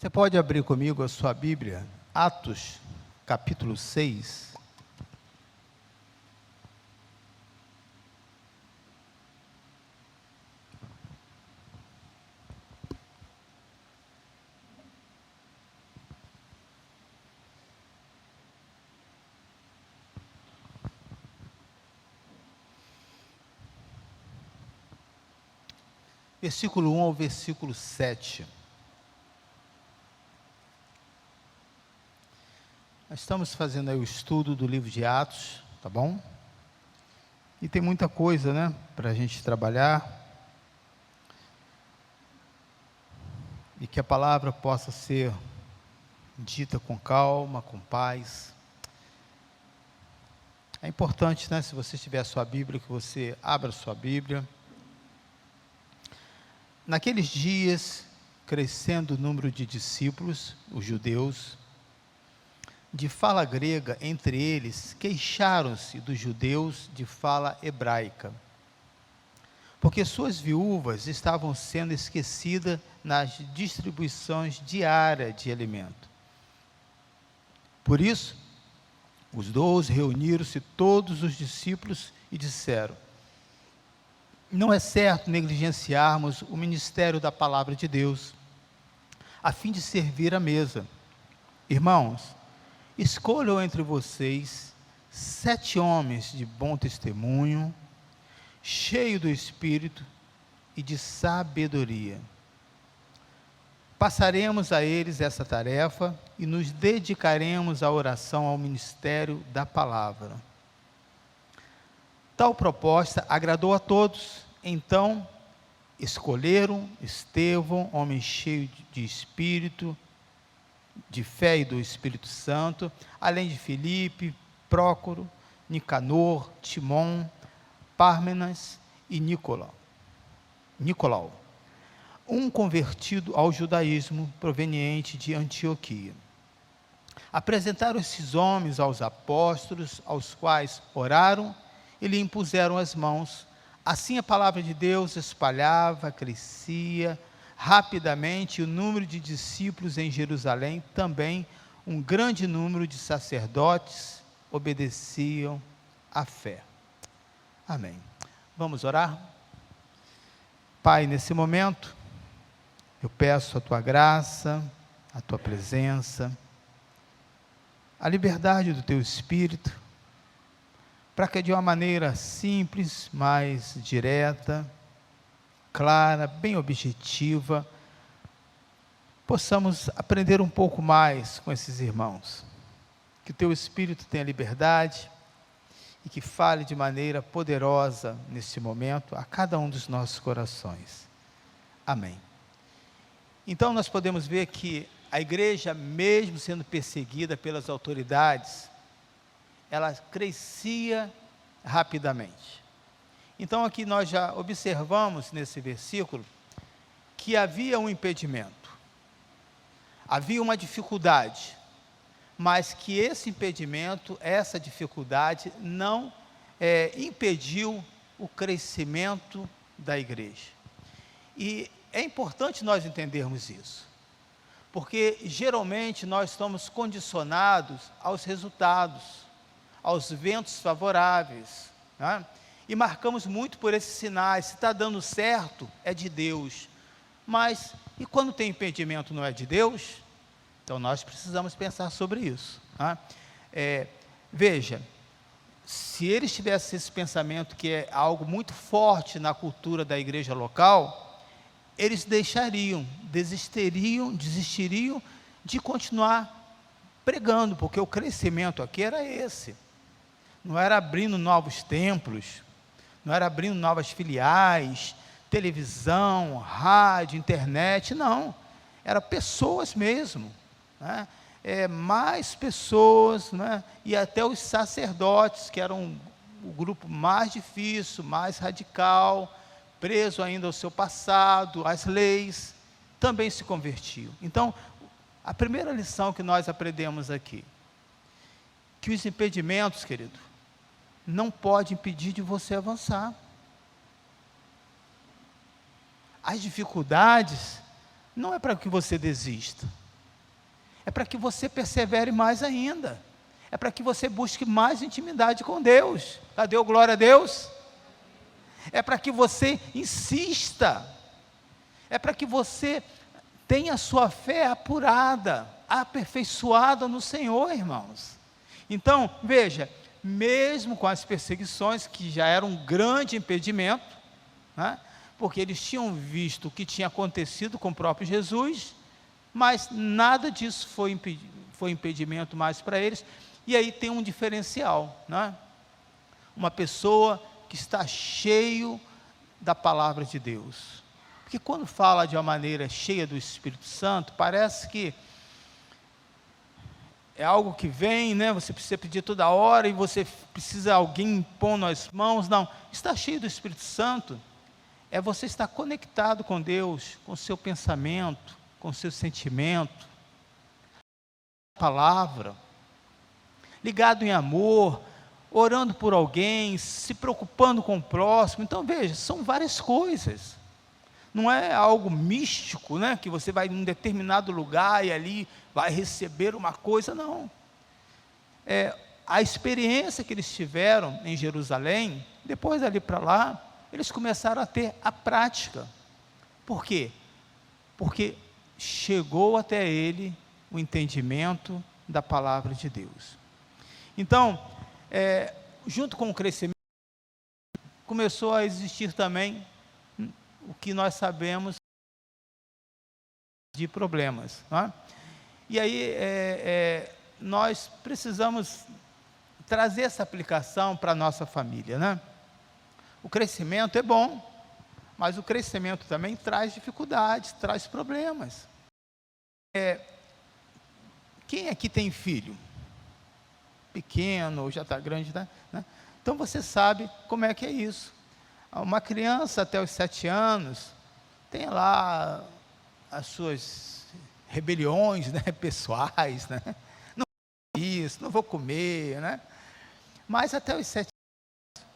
Você pode abrir comigo a sua Bíblia, Atos, capítulo 6. Versículo 1 ao versículo 7. Nós estamos fazendo aí o estudo do livro de Atos, tá bom? E tem muita coisa, né, para a gente trabalhar. E que a palavra possa ser dita com calma, com paz. É importante, né, se você tiver a sua Bíblia, que você abra a sua Bíblia. Naqueles dias, crescendo o número de discípulos, os judeus, de fala grega, entre eles, queixaram-se dos judeus de fala hebraica, porque suas viúvas estavam sendo esquecidas nas distribuições diárias de alimento. Por isso, os 12 reuniram-se todos os discípulos e disseram: não é certo negligenciarmos o ministério da palavra de Deus, a fim de servir à mesa. Irmãos, escolham entre vocês 7 homens de bom testemunho, cheios do Espírito e de sabedoria. Passaremos a eles essa tarefa e nos dedicaremos à oração ao ministério da palavra. Tal proposta agradou a todos. Então, escolheram Estevão, homem cheio de espírito, de fé e do Espírito Santo, além de Filipe, Prócoro, Nicanor, Timon, Pármenas e Nicolau, um convertido ao judaísmo proveniente de Antioquia. Apresentaram esses homens aos apóstolos, aos quais oraram e lhe impuseram as mãos. Assim a palavra de Deus espalhava, crescia rapidamente, e o número de discípulos em Jerusalém, também um grande número de sacerdotes obedeciam à fé. Amém. Vamos orar? Pai, nesse momento, eu peço a tua graça, a tua presença, a liberdade do teu Espírito, para que de uma maneira simples, mais direta, clara, bem objetiva, possamos aprender um pouco mais com esses irmãos. Que o teu Espírito tenha liberdade e que fale de maneira poderosa neste momento a cada um dos nossos corações. Amém. Então nós podemos ver que a igreja, mesmo sendo perseguida pelas autoridades, ela crescia rapidamente. Então aqui nós já observamos nesse versículo que havia um impedimento, havia uma dificuldade, mas que esse impedimento, essa dificuldade não impediu o crescimento da igreja. E é importante nós entendermos isso, porque geralmente nós estamos condicionados aos resultados, aos ventos favoráveis, né? E marcamos muito por esses sinais. Se está dando certo, é de Deus. Mas, e quando tem impedimento, não é de Deus? Então nós precisamos pensar sobre isso, né? Veja, se eles tivessem esse pensamento, que é algo muito forte na cultura da igreja local, eles desistiriam de continuar pregando, porque o crescimento aqui era esse. Não era abrindo novos templos, não era abrindo novas filiais, televisão, rádio, internet, não. Era pessoas mesmo, né? Mais pessoas, né? E até os sacerdotes, que eram o grupo mais difícil, mais radical, preso ainda ao seu passado, às leis, também se convertiam. Então, a primeira lição que nós aprendemos aqui, que os impedimentos, querido, não pode impedir de você avançar. As dificuldades não é para que você desista, é para que você persevere mais ainda, é para que você busque mais intimidade com Deus. Cadê o glória a Deus? É para que você insista, é para que você tenha a sua fé apurada, aperfeiçoada no Senhor, irmãos. Então, veja, mesmo com as perseguições, que já eram um grande impedimento, né, porque eles tinham visto o que tinha acontecido com o próprio Jesus, mas nada disso foi impedimento mais para eles. E aí tem um diferencial, né? Uma pessoa que está cheio da palavra de Deus. Porque quando fala de uma maneira cheia do Espírito Santo, parece que é algo que vem, né? Você precisa pedir toda hora e você precisa alguém impondo as mãos. Não, estar cheio do Espírito Santo é você estar conectado com Deus, com o seu pensamento, com o seu sentimento, palavra, ligado em amor, orando por alguém, se preocupando com o próximo. Então veja, são várias coisas. Não é algo místico, né? Que você vai em um determinado lugar e ali vai receber uma coisa, não. A experiência que eles tiveram em Jerusalém, depois dali para lá, eles começaram a ter a prática. Por quê? Porque chegou até ele o entendimento da palavra de Deus. Então, junto com o crescimento, começou a existir também o que nós sabemos de problemas, né? E aí nós precisamos trazer essa aplicação para a nossa família, né? O crescimento é bom, mas o crescimento também traz dificuldades, traz problemas. Quem aqui tem filho? Pequeno, ou já está grande, né? Então você sabe como é que é isso. Uma criança até os 7 anos, tem lá as suas rebeliões, né, pessoais, né? Não vou isso, não vou comer, né? Mas até os 7 anos,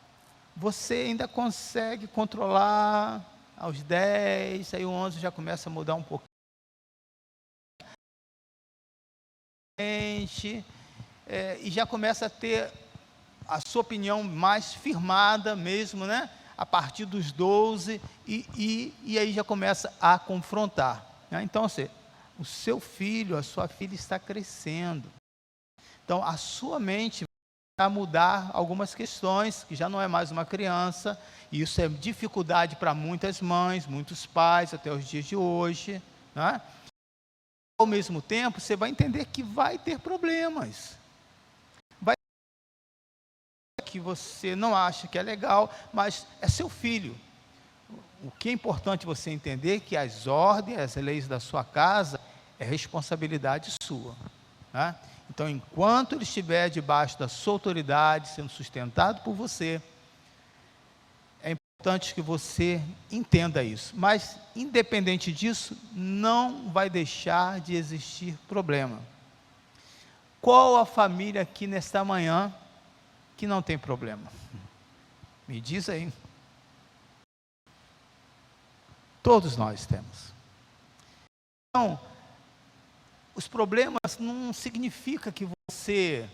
você ainda consegue controlar. Aos 10, aí o 11 já começa a mudar um pouquinho. E já começa a ter a sua opinião mais firmada mesmo, né? A partir dos 12, e aí já começa a confrontar, né? Então, o seu filho, a sua filha está crescendo. Então, a sua mente vai mudar algumas questões, que já não é mais uma criança, e isso é dificuldade para muitas mães, muitos pais, até os dias de hoje, né? Ao mesmo tempo, você vai entender que vai ter problemas. Vai ter que você não acha que é legal, mas é seu filho. O que é importante você entender é que as ordens, as leis da sua casa, é responsabilidade sua, né? Então, enquanto ele estiver debaixo da sua autoridade, sendo sustentado por você, é importante que você entenda isso. Mas, independente disso, não vai deixar de existir problema. Qual a família aqui nesta manhã que não tem problema? Me diz aí. Todos nós temos. Então, os problemas não significa que você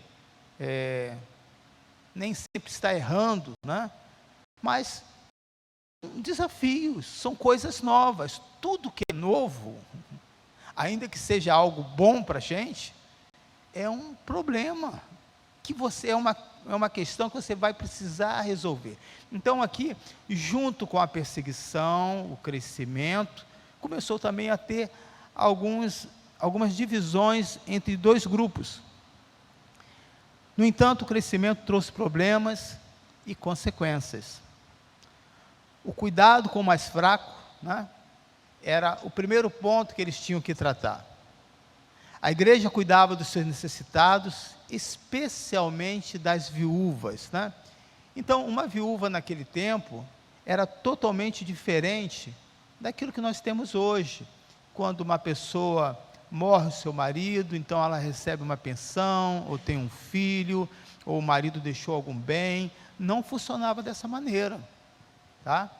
nem sempre está errando, né? Mas desafios, são coisas novas. Tudo que é novo, ainda que seja algo bom para a gente, é um problema, que é uma questão que você vai precisar resolver. Então aqui, junto com a perseguição, o crescimento, começou também a ter algumas divisões entre dois grupos. No entanto, o crescimento trouxe problemas e consequências. O cuidado com o mais fraco, né, era o primeiro ponto que eles tinham que tratar. A igreja cuidava dos seus necessitados, especialmente das viúvas, né? Então, uma viúva naquele tempo era totalmente diferente daquilo que nós temos hoje. Quando uma pessoa morre o seu marido, então ela recebe uma pensão, ou tem um filho, ou o marido deixou algum bem. Não funcionava dessa maneira, tá?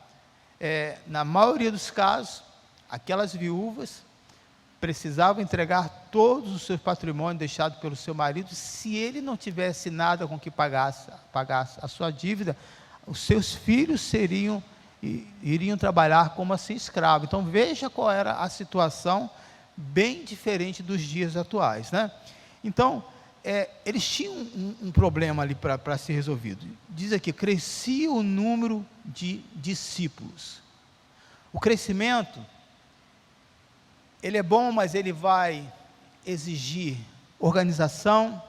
Na maioria dos casos, aquelas viúvas precisava entregar todos os seus patrimônios deixados pelo seu marido. Se ele não tivesse nada com que pagasse a sua dívida, os seus filhos iriam trabalhar como assim escravo. Então veja qual era a situação, bem diferente dos dias atuais, né? Então eles tinham um problema ali para ser resolvido. Diz aqui, crescia o número de discípulos. O crescimento, ele é bom, mas ele vai exigir organização,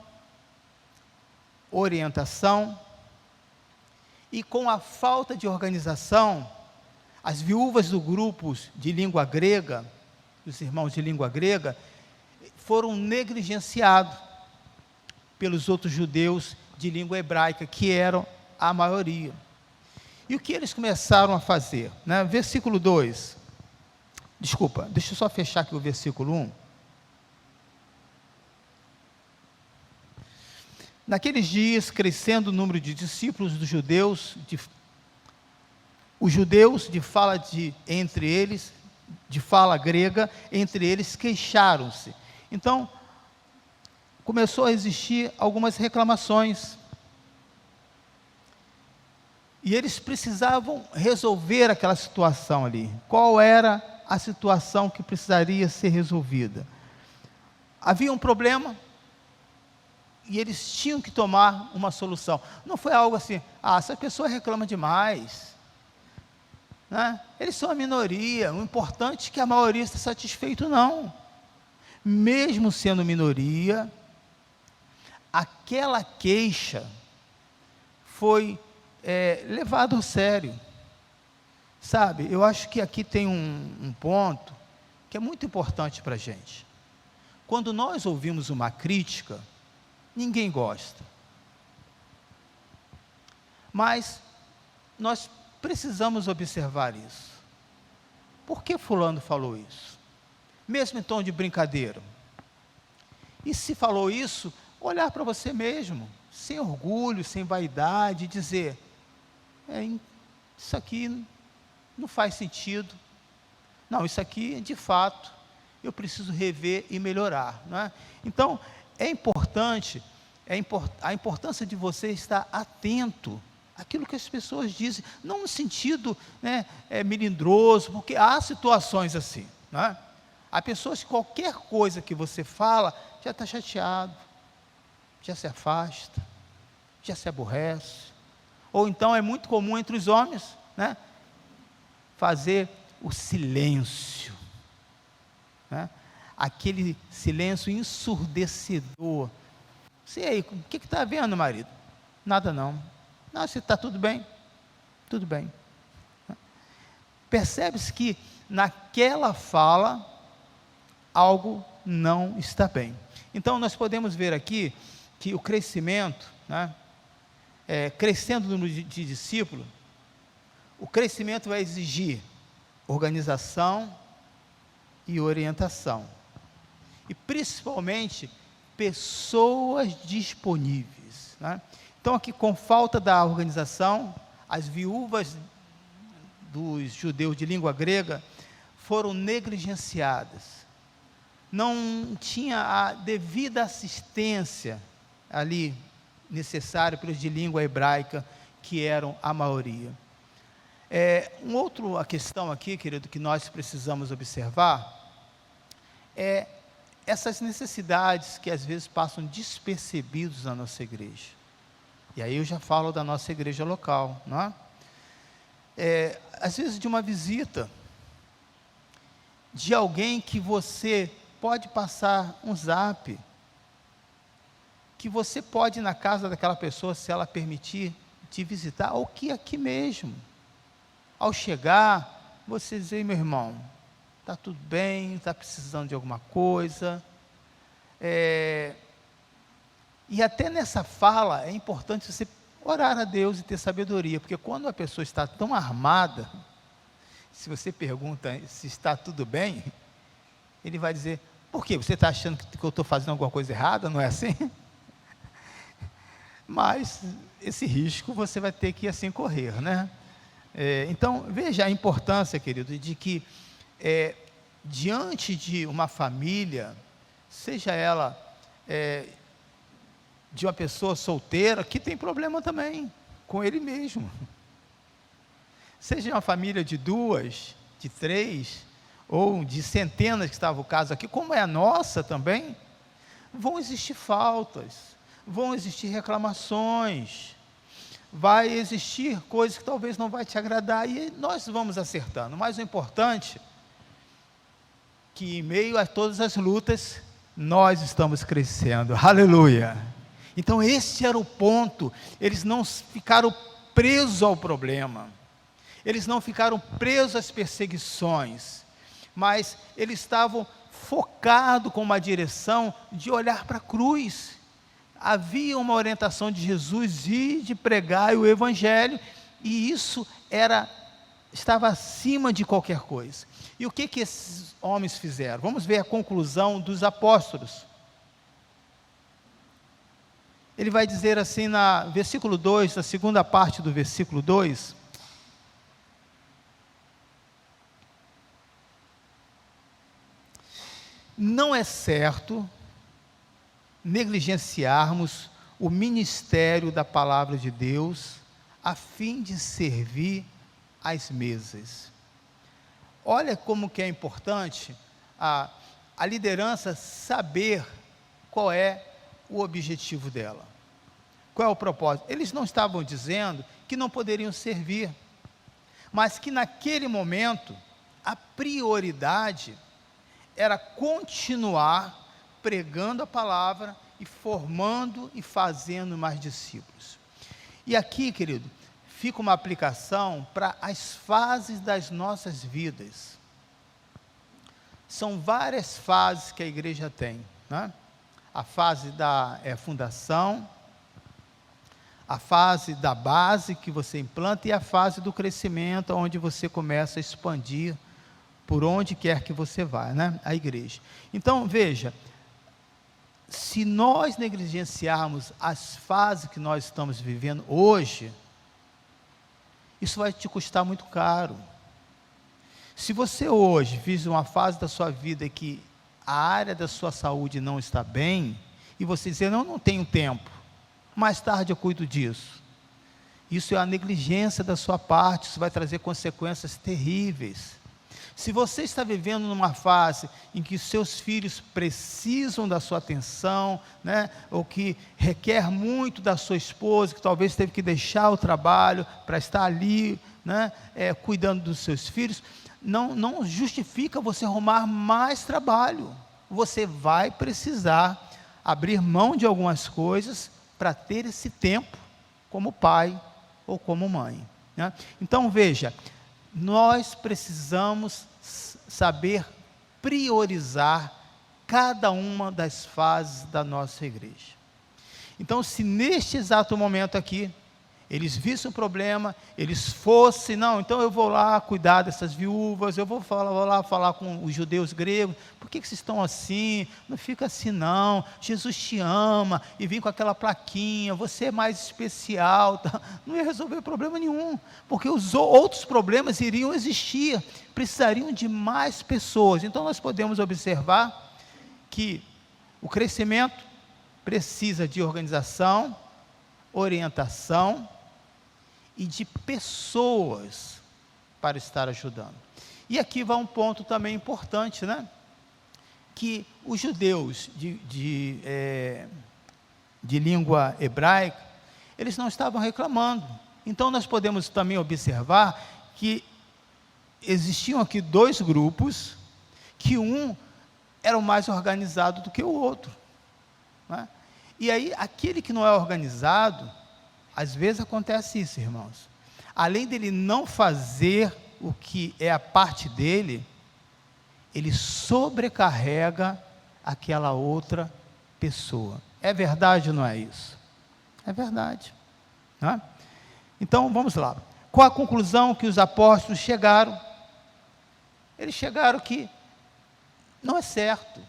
orientação, e com a falta de organização, as viúvas do grupo de língua grega, os irmãos de língua grega, foram negligenciados pelos outros judeus de língua hebraica, que eram a maioria. E o que eles começaram a fazer? Né? Versículo 2. Desculpa, deixa eu só fechar aqui o versículo 1. Naqueles dias, crescendo o número de discípulos dos judeus, os judeus de fala grega, entre eles queixaram-se. Então, começou a existir algumas reclamações. E eles precisavam resolver aquela situação ali. Qual era a situação que precisaria ser resolvida? Havia um problema e eles tinham que tomar uma solução. Não foi algo assim, essa pessoa reclama demais, né? Eles são a minoria, o importante é que a maioria esteja satisfeito, não. Mesmo sendo minoria, aquela queixa foi levada a sério. Sabe, eu acho que aqui tem um ponto que é muito importante para a gente. Quando nós ouvimos uma crítica, ninguém gosta. Mas nós precisamos observar isso. Por que fulano falou isso? Mesmo em tom de brincadeira. E se falou isso, olhar para você mesmo, sem orgulho, sem vaidade, e dizer, isso aqui não faz sentido. Não, isso aqui, de fato, eu preciso rever e melhorar. Não é? Então, é importante, a importância de você estar atento àquilo que as pessoas dizem, não no sentido melindroso, porque há situações assim. Não é? Há pessoas que qualquer coisa que você fala, já está chateado, já se afasta, já se aborrece. Ou então é muito comum entre os homens, né, fazer o silêncio, né? Aquele silêncio ensurdecedor. Você aí, o que está vendo, marido? Nada não. Não, você está tudo bem? Tudo bem. Percebe-se que naquela fala, algo não está bem. Então nós podemos ver aqui, que o crescimento, né, crescendo o número de discípulos, o crescimento vai exigir organização e orientação. E principalmente, pessoas disponíveis. Né? Então aqui, com falta da organização, as viúvas dos judeus de língua grega foram negligenciadas. Não tinha a devida assistência ali necessária pelos de língua hebraica, que eram a maioria. Uma outra questão aqui, querido, que nós precisamos observar, é essas necessidades que às vezes passam despercebidos na nossa igreja. E aí eu já falo da nossa igreja local, não é? Às vezes de uma visita, de alguém que você pode passar um zap, que você pode ir na casa daquela pessoa, se ela permitir, te visitar, ou que aqui mesmo, ao chegar, você dizer, meu irmão, está tudo bem, está precisando de alguma coisa, e até nessa fala, é importante você orar a Deus e ter sabedoria, porque quando a pessoa está tão armada, se você pergunta se está tudo bem, ele vai dizer, por quê? Você está achando que eu estou fazendo alguma coisa errada? Não é assim? Mas esse risco você vai ter que assim correr, né? Então, veja a importância, querido, de que diante de uma família, seja ela de uma pessoa solteira, que tem problema também com ele mesmo, seja uma família de 2, de 3, ou de centenas, que estava o caso aqui, como é a nossa também, vão existir faltas, vão existir reclamações, vai existir coisas que talvez não vai te agradar, e nós vamos acertando, mas o importante é que em meio a todas as lutas, nós estamos crescendo, aleluia. Então esse era o ponto, eles não ficaram presos ao problema, eles não ficaram presos às perseguições, mas eles estavam focados com uma direção de olhar para a cruz. Havia uma orientação de Jesus e de pregar o Evangelho, e isso estava acima de qualquer coisa. E o que esses homens fizeram? Vamos ver a conclusão dos apóstolos. Ele vai dizer assim, no versículo 2, na segunda parte do versículo 2, não é certo negligenciarmos o ministério da palavra de Deus, a fim de servir às mesas. Olha como que é importante a liderança saber qual é o objetivo dela, qual é o propósito. Eles não estavam dizendo que não poderiam servir, mas que naquele momento, a prioridade era continuar pregando a palavra e formando e fazendo mais discípulos. E aqui, querido, fica uma aplicação para as fases das nossas vidas. São várias fases que a igreja tem, né? A fase da fundação, a fase da base que você implanta e a fase do crescimento, onde você começa a expandir por onde quer que você vá, né? A igreja. Então, veja, se nós negligenciarmos as fases que nós estamos vivendo hoje, isso vai te custar muito caro. Se você hoje vive uma fase da sua vida que a área da sua saúde não está bem, e você dizer, não tenho tempo, mais tarde eu cuido disso. Isso é a negligência da sua parte, isso vai trazer consequências terríveis. Se você está vivendo numa fase em que seus filhos precisam da sua atenção, né, ou que requer muito da sua esposa, que talvez teve que deixar o trabalho para estar ali, né, cuidando dos seus filhos, não justifica você arrumar mais trabalho. Você vai precisar abrir mão de algumas coisas para ter esse tempo como pai ou como mãe, né? Então veja, nós precisamos saber priorizar cada uma das fases da nossa igreja. Então, se neste exato momento aqui, eles vissem o problema, eles fossem, não, então eu vou lá cuidar dessas viúvas, eu vou lá falar com os judeus gregos, por que vocês estão assim? Não fica assim não, Jesus te ama, e vem com aquela plaquinha, você é mais especial, tá? Não ia resolver problema nenhum, porque os outros problemas iriam existir, precisariam de mais pessoas. Então nós podemos observar que o crescimento precisa de organização, orientação, e de pessoas para estar ajudando. E aqui vai um ponto também importante, né? Que os judeus de língua hebraica, eles não estavam reclamando. Então nós podemos também observar que existiam aqui dois grupos, que um era o mais organizado do que o outro, né? E aí aquele que não é organizado, às vezes acontece isso, irmãos. Além dele não fazer o que é a parte dele, ele sobrecarrega aquela outra pessoa. É verdade ou não é isso? É verdade, né? Então, vamos lá. Qual a conclusão que os apóstolos chegaram? Eles chegaram que não é certo.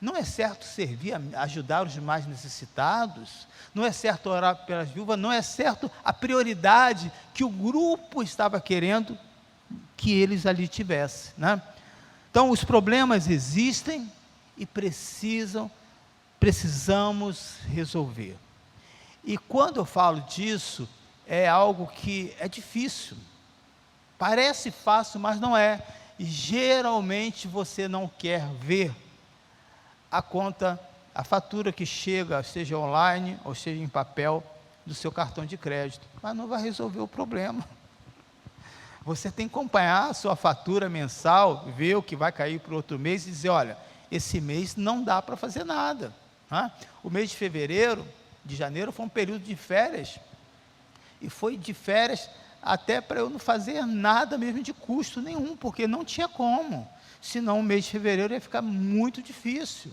Não é certo servir, ajudar os mais necessitados, não é certo orar pelas viúvas, não é certo a prioridade que o grupo estava querendo que eles ali tivessem, né? Então, os problemas existem e precisamos resolver. E quando eu falo disso, é algo que é difícil. Parece fácil, mas não é. E geralmente você não quer ver a conta, a fatura que chega, seja online ou seja em papel, do seu cartão de crédito. Mas não vai resolver o problema. Você tem que acompanhar a sua fatura mensal, ver o que vai cair para o outro mês e dizer, olha, esse mês não dá para fazer nada. O mês de fevereiro, de janeiro, foi um período de férias, e foi de férias até para eu não fazer nada mesmo de custo nenhum, porque não tinha como, senão o mês de fevereiro ia ficar muito difícil.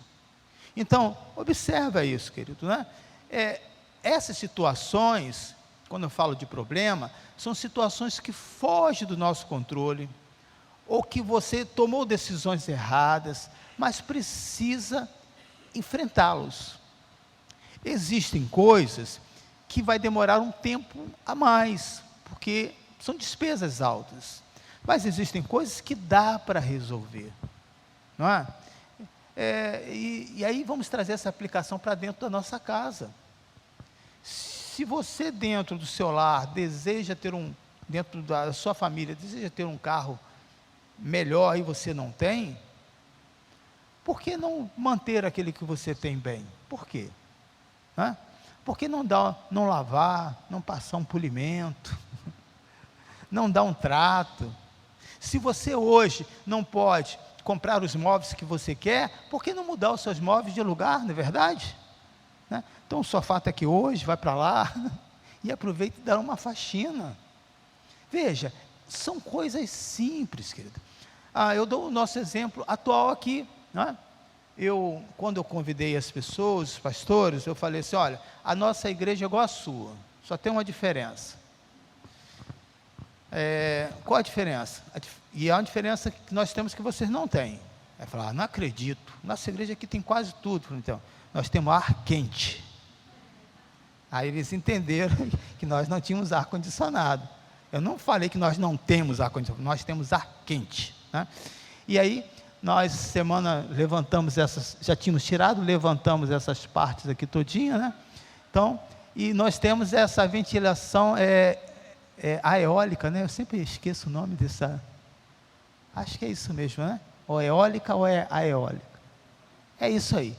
Então, observa isso, querido, né? Essas situações, quando eu falo de problema, são situações que fogem do nosso controle, ou que você tomou decisões erradas, mas precisa enfrentá-los. Existem coisas que vai demorar um tempo a mais, porque são despesas altas, mas existem coisas que dá para resolver, não é? E aí vamos trazer essa aplicação para dentro da nossa casa. Se você dentro do seu lar deseja ter dentro da sua família, deseja ter um carro melhor e você não tem, por que não manter aquele que você tem bem? Por quê? Por que não lavar, não passar um polimento, não dar um trato? Se você hoje não pode comprar os móveis que você quer, por que não mudar os seus móveis de lugar, não é verdade? Então o sofá está aqui hoje, vai para lá, e aproveita e dá uma faxina. Veja, são coisas simples, querido. Eu dou o nosso exemplo atual aqui, quando eu convidei as pessoas, os pastores, eu falei assim, olha, a nossa igreja é igual a sua, só tem uma diferença. Qual a diferença? E há uma diferença que nós temos que vocês não têm. Aí falar, não acredito, nossa igreja aqui tem quase tudo. Então, nós temos ar quente. Aí eles entenderam que nós não tínhamos ar-condicionado. Eu não falei que nós não temos ar-condicionado, nós temos ar quente, E aí, nós, semana, levantamos já tínhamos tirado, levantamos essas partes aqui todinha, Então, e nós temos essa ventilação, a eólica, Eu sempre esqueço o nome dessa, acho que é isso mesmo, Ou é eólica ou é a eólica. É isso aí,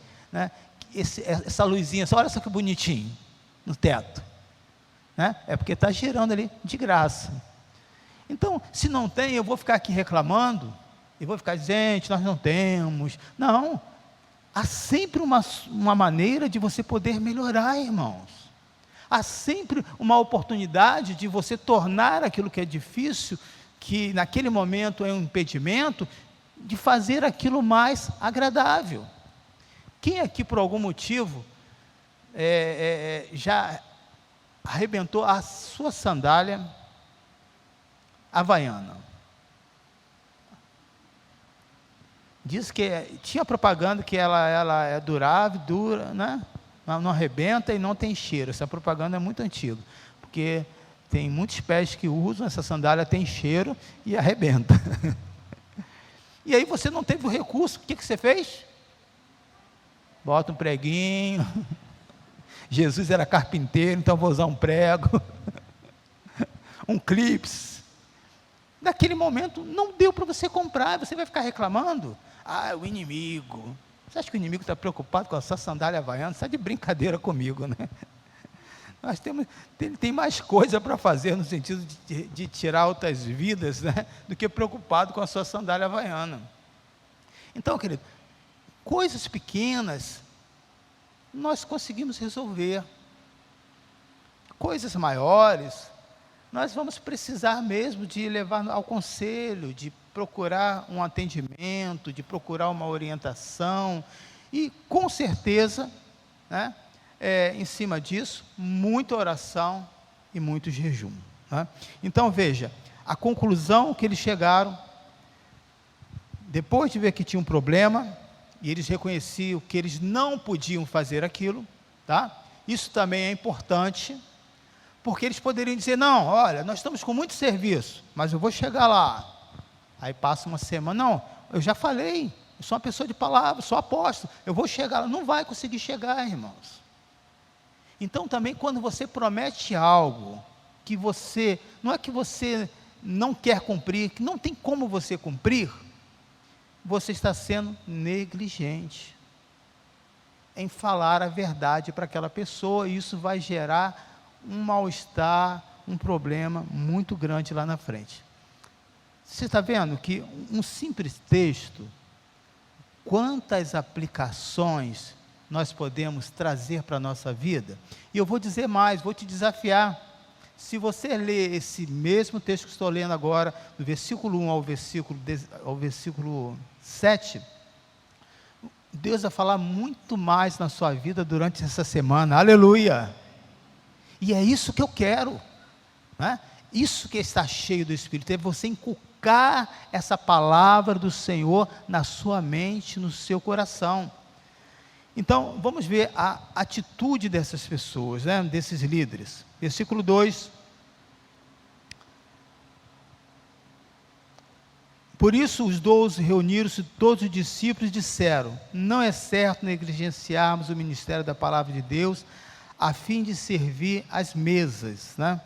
essa luzinha, olha só que bonitinho, no teto, é porque está girando ali de graça. Então, se não tem, eu vou ficar aqui reclamando, e vou ficar dizendo, gente, nós não temos. Não, há sempre uma maneira de você poder melhorar, irmãos. Há sempre uma oportunidade de você tornar aquilo que é difícil, que naquele momento é um impedimento, de fazer aquilo mais agradável. Quem aqui por algum motivo já arrebentou a sua sandália havaiana? Diz que tinha propaganda que ela é durável, dura, não arrebenta e não tem cheiro. Essa propaganda é muito antiga, porque tem muitos pés que usam essa sandália, tem cheiro e arrebenta. E aí você não teve o recurso, o que você fez? Bota um preguinho. Jesus era carpinteiro, então vou usar um prego, um clips. Naquele momento não deu para você comprar, você vai ficar reclamando? O inimigo. Você acha que o inimigo está preocupado com a sua sandália havaiana? Você está de brincadeira comigo, Nós tem mais coisa para fazer no sentido de tirar outras vidas, do que preocupado com a sua sandália havaiana. Então, querido, coisas pequenas nós conseguimos resolver. Coisas maiores, nós vamos precisar mesmo de levar ao conselho, de procurar um atendimento, de procurar uma orientação, e com certeza, em cima disso, muita oração e muito jejum. Então veja, a conclusão que eles chegaram, depois de ver que tinha um problema, e eles reconheciam que eles não podiam fazer aquilo, isso também é importante, porque eles poderiam dizer, não, olha, nós estamos com muito serviço, mas eu vou chegar lá, Aí passa uma semana, não, eu já falei, eu sou uma pessoa de palavra, sou apóstolo, eu vou chegar lá. Não vai conseguir chegar, irmãos. Então também quando você promete algo, que você, não é que você não quer cumprir, que não tem como você cumprir, você está sendo negligente em falar a verdade para aquela pessoa, e isso vai gerar um mal-estar, um problema muito grande lá na frente. Você está vendo que um simples texto, quantas aplicações nós podemos trazer para a nossa vida? E eu vou dizer mais, vou te desafiar. Se você ler esse mesmo texto que estou lendo agora, do versículo 1 ao versículo 7, Deus vai falar muito mais na sua vida durante essa semana, aleluia, e é isso que eu quero, né? Isso que está cheio do Espírito, é você inculcar essa palavra do Senhor na sua mente, no seu coração. Então, vamos ver a atitude dessas pessoas, né? Desses líderes, versículo 2, por isso os 12 reuniram-se, todos os discípulos, e disseram, não é certo negligenciarmos o ministério da palavra de Deus, a fim de servir às mesas, né?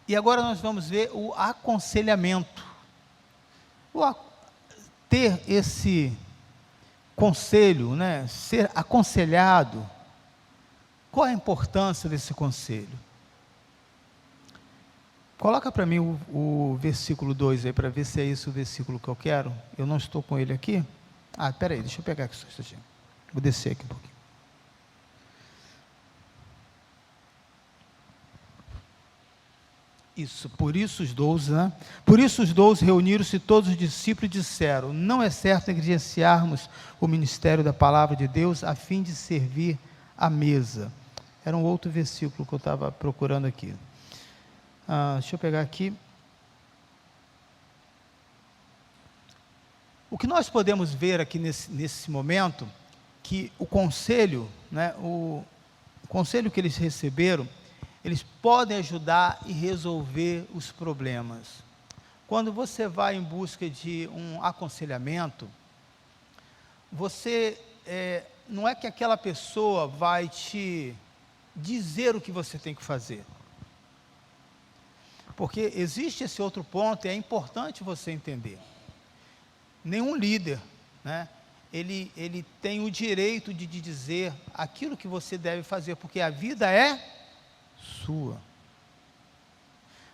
E agora nós vamos ver o aconselhamento, ter esse conselho, né? Ser aconselhado. Qual a importância desse conselho? Coloca para mim o versículo 2 aí, para ver se é esse o versículo que eu quero. Eu não estou com ele aqui. Espera aí, deixa eu pegar aqui só um instantinho. Vou descer aqui um pouquinho. Isso, por isso os 12, né? Por isso os 12 reuniram-se todos os discípulos e disseram, não é certo negligenciarmos o ministério da palavra de Deus, a fim de servir à mesa. Era um outro versículo que eu estava procurando aqui. Deixa eu pegar aqui. O que nós podemos ver aqui nesse momento, que o conselho, né, o conselho que eles receberam, eles podem ajudar e resolver os problemas. Quando você vai em busca de um aconselhamento, você, não é que aquela pessoa vai te dizer o que você tem que fazer. Porque existe esse outro ponto, e é importante você entender. Nenhum líder, né, ele tem o direito de dizer aquilo que você deve fazer, porque a vida é sua.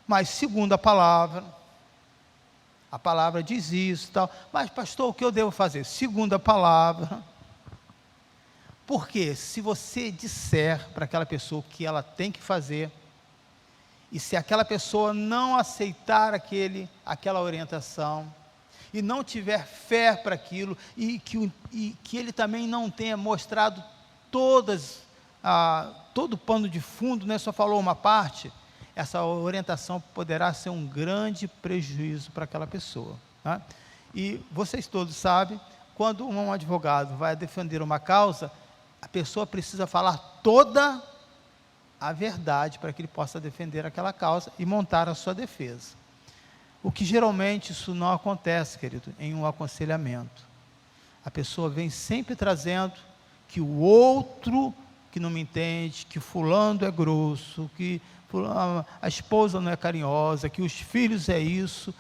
Mas segundo a palavra diz isso e tal. Mas pastor, o que eu devo fazer? Segundo a palavra. Porque se você disser para aquela pessoa o que ela tem que fazer, e se aquela pessoa não aceitar aquela orientação, e não tiver fé para aquilo, e que ele também não tenha mostrado todo o pano de fundo, né, só falou uma parte, essa orientação poderá ser um grande prejuízo para aquela pessoa, né? E vocês todos sabem, quando um advogado vai defender uma causa, a pessoa precisa falar toda a verdade para que ele possa defender aquela causa e montar a sua defesa. O que geralmente isso não acontece, querido, em um aconselhamento. A pessoa vem sempre trazendo que o outro que não me entende, que fulano é grosso, que a esposa não é carinhosa, que os filhos é isso,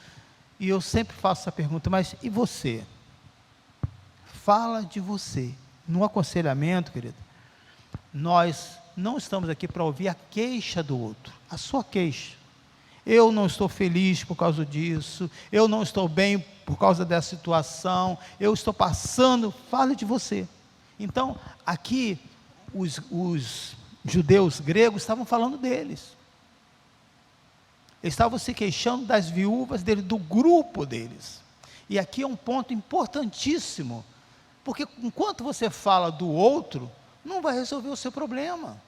e eu sempre faço essa pergunta, mas e você? Fala de você. No aconselhamento, querido, nós não estamos aqui para ouvir a queixa do outro, a sua queixa. Eu não estou feliz por causa disso, eu não estou bem por causa dessa situação, eu estou passando, fale de você. Então, aqui, os judeus gregos estavam falando deles. Eles estavam se queixando das viúvas dele, do grupo deles. E aqui é um ponto importantíssimo, porque enquanto você fala do outro, não vai resolver o seu problema.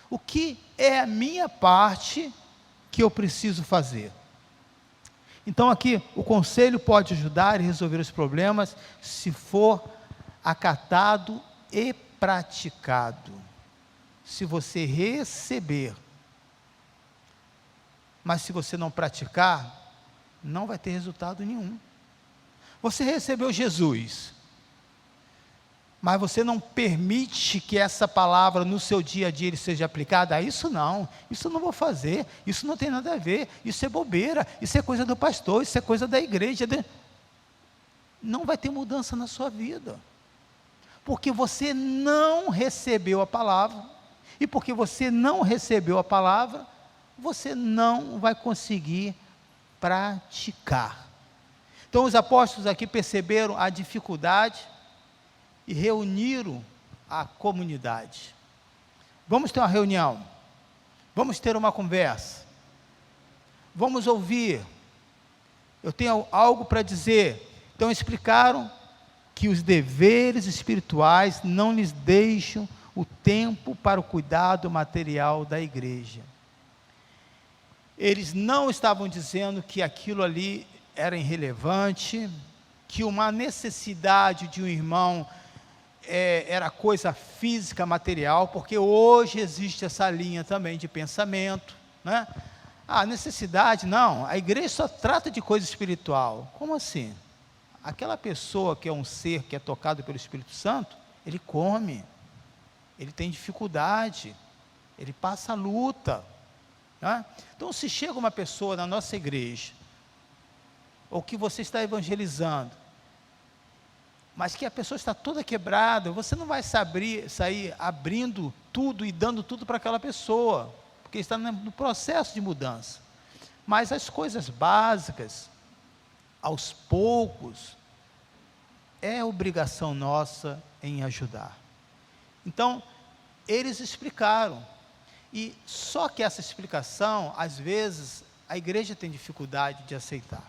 O que é a minha parte que eu preciso fazer? Então aqui, o conselho pode ajudar e resolver os problemas, se for acatado e praticado. Se você receber mas se você não praticar, não vai ter resultado nenhum. Você recebeu Jesus, mas você não permite que essa palavra no seu dia a dia ele seja aplicada. Isso não vou fazer, isso não tem nada a ver, isso é bobeira, isso é coisa do pastor, isso é coisa da igreja. Não vai ter mudança na sua vida, porque você não recebeu a palavra, e porque você não recebeu a palavra, você não vai conseguir praticar. Então os apóstolos aqui perceberam a dificuldade e reuniram a comunidade. Vamos ter uma reunião, vamos ter uma conversa, vamos ouvir, eu tenho algo para dizer. Então explicaram que os deveres espirituais não lhes deixam o tempo para o cuidado material da igreja. Eles não estavam dizendo que aquilo ali era irrelevante, que uma necessidade de um irmão era coisa física, material, porque hoje existe essa linha também de pensamento, né? A necessidade, não, a igreja só trata de coisa espiritual. Como assim? Aquela pessoa que é um ser que é tocado pelo Espírito Santo, ele come, ele tem dificuldade, ele passa luta, né? Então se chega uma pessoa na nossa igreja, ou que você está evangelizando, mas que a pessoa está toda quebrada, você não vai sair abrindo tudo e dando tudo para aquela pessoa, porque está no processo de mudança. Mas as coisas básicas, aos poucos, é obrigação nossa em ajudar. Então, eles explicaram, e só que essa explicação, às vezes, a igreja tem dificuldade de aceitar.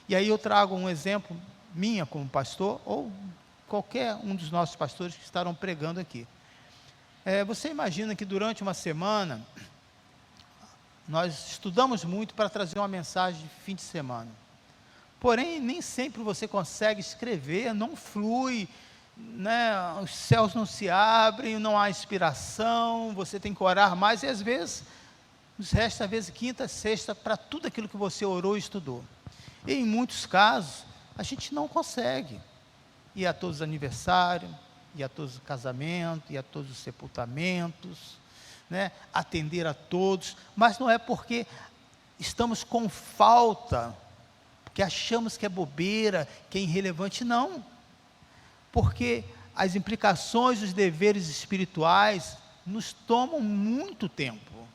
E aí eu trago um exemplo, minha como pastor, ou qualquer um dos nossos pastores que estarão pregando aqui. Você imagina que durante uma semana, nós estudamos muito para trazer uma mensagem de fim de semana. Porém, nem sempre você consegue escrever, não flui, né? Os céus não se abrem, não há inspiração, você tem que orar mais, e às vezes, nos resta às vezes quinta, sexta, para tudo aquilo que você orou e estudou. E em muitos casos, a gente não consegue ir a todos os aniversários, ir a todos os casamentos, ir a todos os sepultamentos, né? Atender a todos, mas não é porque estamos com falta, porque achamos que é bobeira, que é irrelevante, não, porque as implicações dos deveres espirituais nos tomam muito tempo.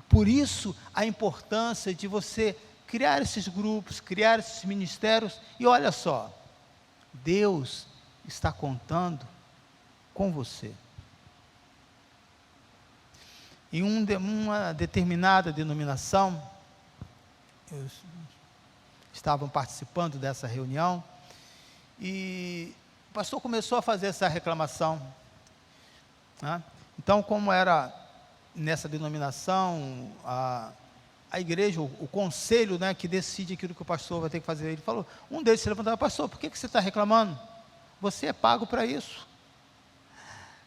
Por isso a importância de você criar esses grupos, criar esses ministérios. E olha só, Deus está contando com você. Em uma determinada denominação, estavam participando dessa reunião, e o pastor começou a fazer essa reclamação, né? Então, como era nessa denominação, a igreja, o conselho, né, que decide aquilo que o pastor vai ter que fazer, ele falou, um deles se levantou: pastor, por que você está reclamando? Você é pago para isso.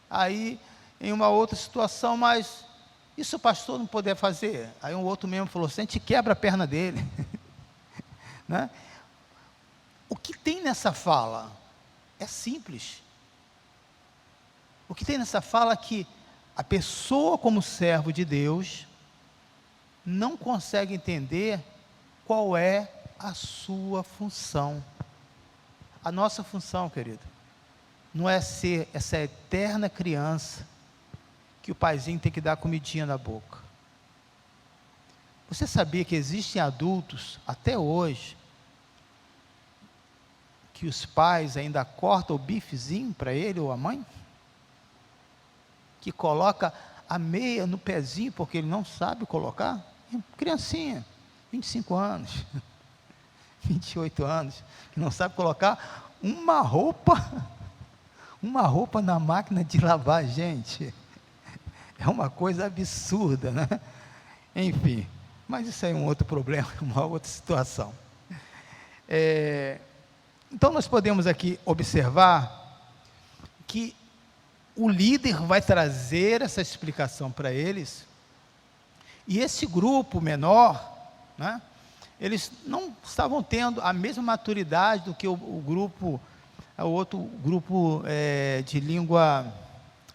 Aí, em uma outra situação, mas isso o pastor não poder fazer? Aí um outro membro falou assim: a gente quebra a perna dele. Né? O que tem nessa fala é simples. O que tem nessa fala é que a pessoa, como servo de Deus, não consegue entender qual é a sua função. A nossa função, querido, não é ser essa eterna criança que o paizinho tem que dar comidinha na boca. Você sabia que existem adultos, até hoje, que os pais ainda cortam o bifezinho para ele ou a mãe? Que coloca a meia no pezinho porque ele não sabe colocar? Criancinha, 25 anos, 28 anos, que não sabe colocar uma roupa na máquina de lavar, gente. É uma coisa absurda, né? Enfim, mas isso aí é um outro problema, uma outra situação. Então nós podemos aqui observar que o líder vai trazer essa explicação para eles, e esse grupo menor né? Eles não estavam tendo a mesma maturidade do que o outro grupo de língua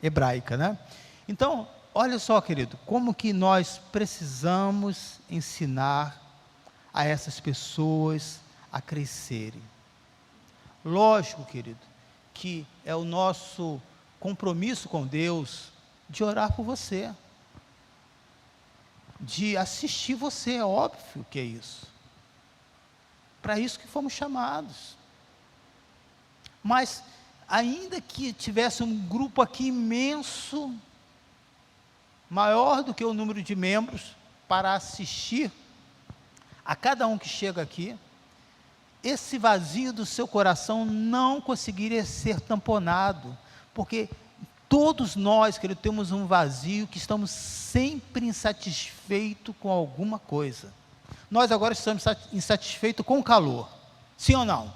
hebraica, né? Então, olha só, querido, como que nós precisamos ensinar a essas pessoas a crescerem. Lógico, querido, que é o nosso compromisso com Deus de orar por você, de assistir você, é óbvio que é isso. Para isso que fomos chamados. Mas, ainda que tivesse um grupo aqui imenso, maior do que o número de membros, para assistir a cada um que chega aqui, esse vazio do seu coração não conseguiria ser tamponado, porque todos nós, querido, temos um vazio que estamos sempre insatisfeitos com alguma coisa. Nós agora estamos insatisfeitos com o calor, sim ou não?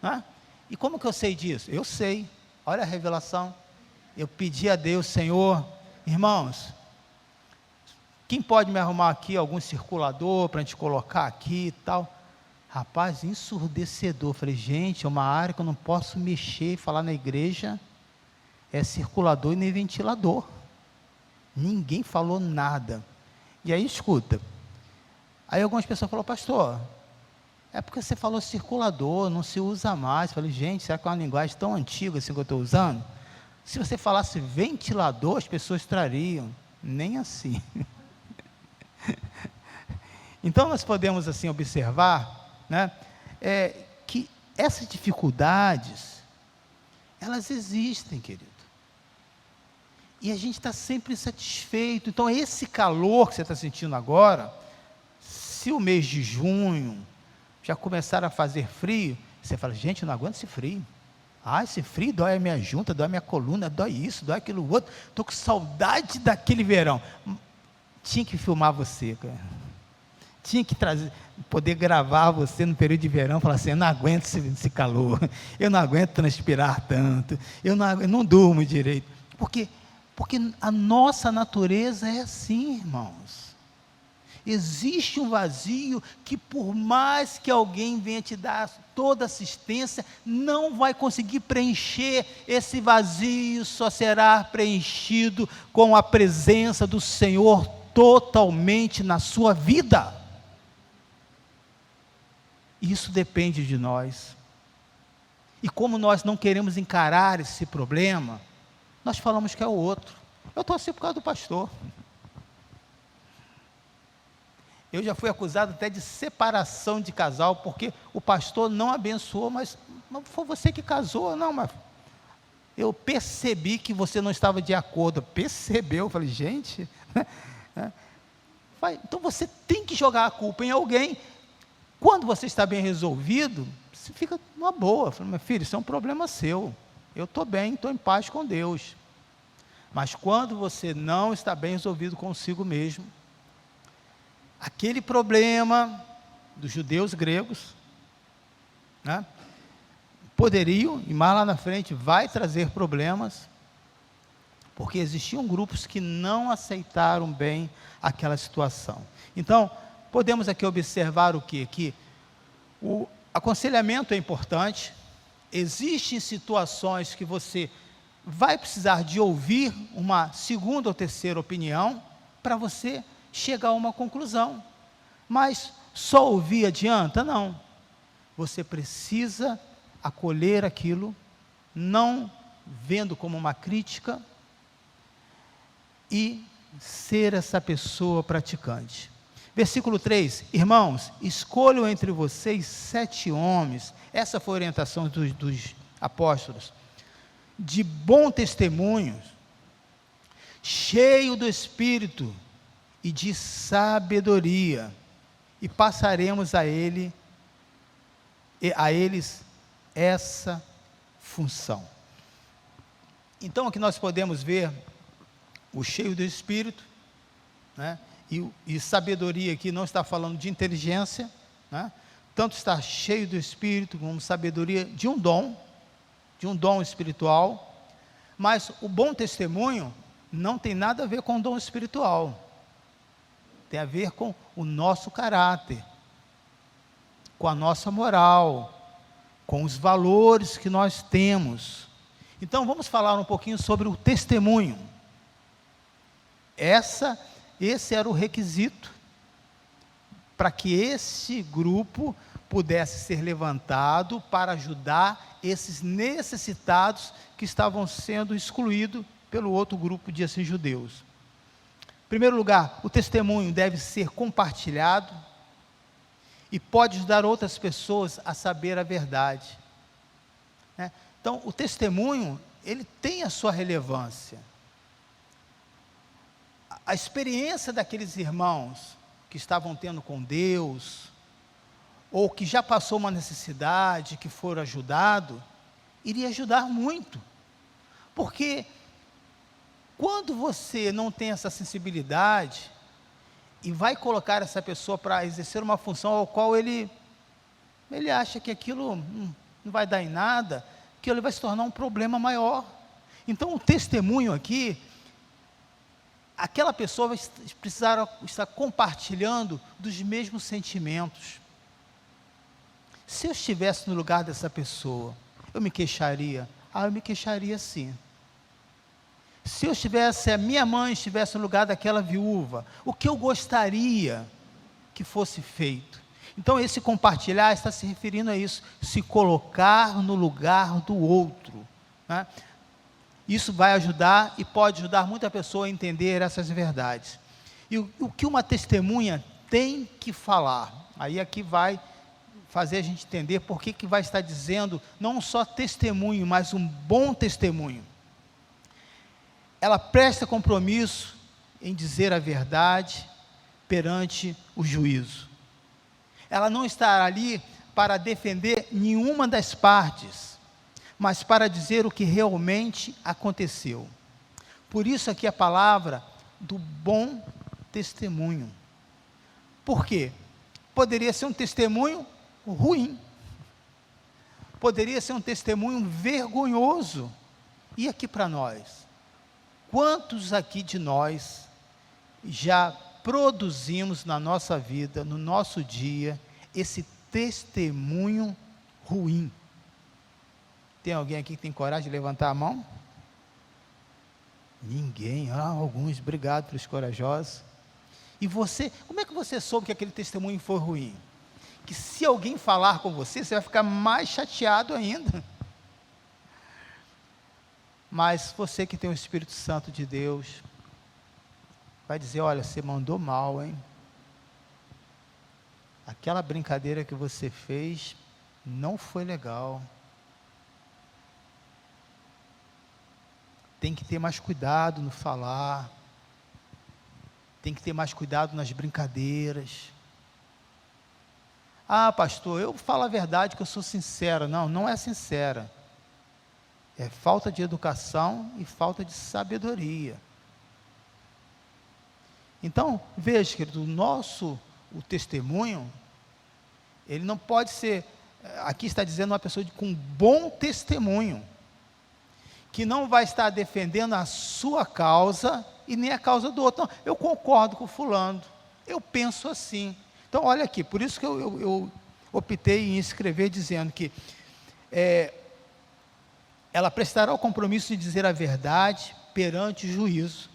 Né? E como que eu sei disso? Eu sei, olha a revelação. Eu pedi a Deus, Senhor, irmãos, quem pode me arrumar aqui algum circulador para a gente colocar aqui e tal? Rapaz, ensurdecedor. Falei, gente, é uma área que eu não posso mexer e falar na igreja, é circulador e nem ventilador. Ninguém falou nada. E aí, escuta, aí algumas pessoas falaram, pastor, é porque você falou circulador, não se usa mais. Falei, gente, será que é uma linguagem tão antiga assim que eu estou usando? Se você falasse ventilador, as pessoas trariam. Nem assim. Então, nós podemos assim observar, né, que essas dificuldades, elas existem, querido. E a gente está sempre insatisfeito. Então, esse calor que você está sentindo agora, se o mês de junho já começar a fazer frio, você fala, gente, eu não aguento esse frio. Ah, esse frio dói a minha junta, dói a minha coluna, dói isso, dói aquilo outro. Estou com saudade daquele verão. Tinha que filmar você, cara. Tinha que poder gravar você no período de verão, falar assim, eu não aguento esse calor, eu não aguento transpirar tanto, eu não durmo direito. Porque a nossa natureza é assim, irmãos. Existe um vazio que, por mais que alguém venha te dar toda assistência, não vai conseguir preencher. Esse vazio só será preenchido com a presença do Senhor totalmente na sua vida. Isso depende de nós. E como nós não queremos encarar esse problema, nós falamos que é o outro. Eu estou assim por causa do pastor. Eu já fui acusado até de separação de casal, porque o pastor não abençoou, mas foi você que casou. Não, mas eu percebi que você não estava de acordo. Percebeu? Eu falei, gente, então você tem que jogar a culpa em alguém. Quando você está bem resolvido, você fica numa boa. Eu falei, meu filho, isso é um problema seu. Eu estou bem, estou em paz com Deus. Mas quando você não está bem resolvido consigo mesmo, aquele problema dos judeus gregos, né, poderiam, e mais lá na frente, vai trazer problemas, porque existiam grupos que não aceitaram bem aquela situação. Então, podemos aqui observar o quê? Que o aconselhamento é importante. Existem situações que você vai precisar de ouvir uma segunda ou terceira opinião, para você chegar a uma conclusão. Mas só ouvir adianta? Não. Você precisa acolher aquilo, não vendo como uma crítica, e ser essa pessoa praticante. Versículo 3, irmãos, escolham entre vocês 7 homens, essa foi a orientação dos apóstolos, de bom testemunho, cheio do Espírito e de sabedoria, e passaremos a eles essa função. Então, aqui nós podemos ver o cheio do Espírito, né? E sabedoria aqui não está falando de inteligência, né? Tanto está cheio do Espírito como sabedoria de um dom espiritual, mas o bom testemunho não tem nada a ver com o dom espiritual. tem a ver com o nosso caráter, com a nossa moral, com os valores que nós temos. Então vamos falar um pouquinho sobre o testemunho. Esse era o requisito para que esse grupo pudesse ser levantado para ajudar esses necessitados que estavam sendo excluídos pelo outro grupo de judeus. Em primeiro lugar, o testemunho deve ser compartilhado e pode ajudar outras pessoas a saber a verdade, né? Então, o testemunho, ele tem a sua relevância. A experiência daqueles irmãos que estavam tendo com Deus, ou que já passou uma necessidade, que foram ajudados, iria ajudar muito. Porque quando você não tem essa sensibilidade, e vai colocar essa pessoa para exercer uma função ao qual ele acha que aquilo não vai dar em nada, que ele vai se tornar um problema maior. Então o testemunho aqui, aquela pessoa vai precisar estar compartilhando dos mesmos sentimentos. Se eu estivesse no lugar dessa pessoa, eu me queixaria? Eu me queixaria sim. Se a minha mãe estivesse no lugar daquela viúva, o que eu gostaria que fosse feito? Então esse compartilhar está se referindo a isso, se colocar no lugar do outro, né? Isso vai ajudar e pode ajudar muita pessoa a entender essas verdades. E o que uma testemunha tem que falar? Aí aqui vai fazer a gente entender por que vai estar dizendo não só testemunho, mas um bom testemunho. Ela presta compromisso em dizer a verdade perante o juízo. Ela não está ali para defender nenhuma das partes, mas para dizer o que realmente aconteceu. Por isso aqui a palavra do bom testemunho. Por quê? Poderia ser um testemunho ruim, poderia ser um testemunho vergonhoso. E aqui para nós? Quantos aqui de nós já produzimos na nossa vida, no nosso dia, esse testemunho ruim? Tem alguém aqui que tem coragem de levantar a mão? Ninguém. Alguns, obrigado pelos corajosos. E você, como é que você soube que aquele testemunho foi ruim? Que se alguém falar com você, você vai ficar mais chateado ainda. Mas você que tem o Espírito Santo de Deus, vai dizer, olha, você mandou mal, hein? Aquela brincadeira que você fez não foi legal. Tem que ter mais cuidado no falar. Tem que ter mais cuidado nas brincadeiras. Pastor, eu falo a verdade que eu sou sincera. Não, não é sincera. É falta de educação e falta de sabedoria. Então, veja, querido, o testemunho, ele não pode ser, aqui está dizendo uma pessoa com bom testemunho, que não vai estar defendendo a sua causa e nem a causa do outro. Não, eu concordo com o fulano, eu penso assim. Então, olha aqui, por isso que eu optei em escrever dizendo que ela prestará o compromisso de dizer a verdade perante o juízo.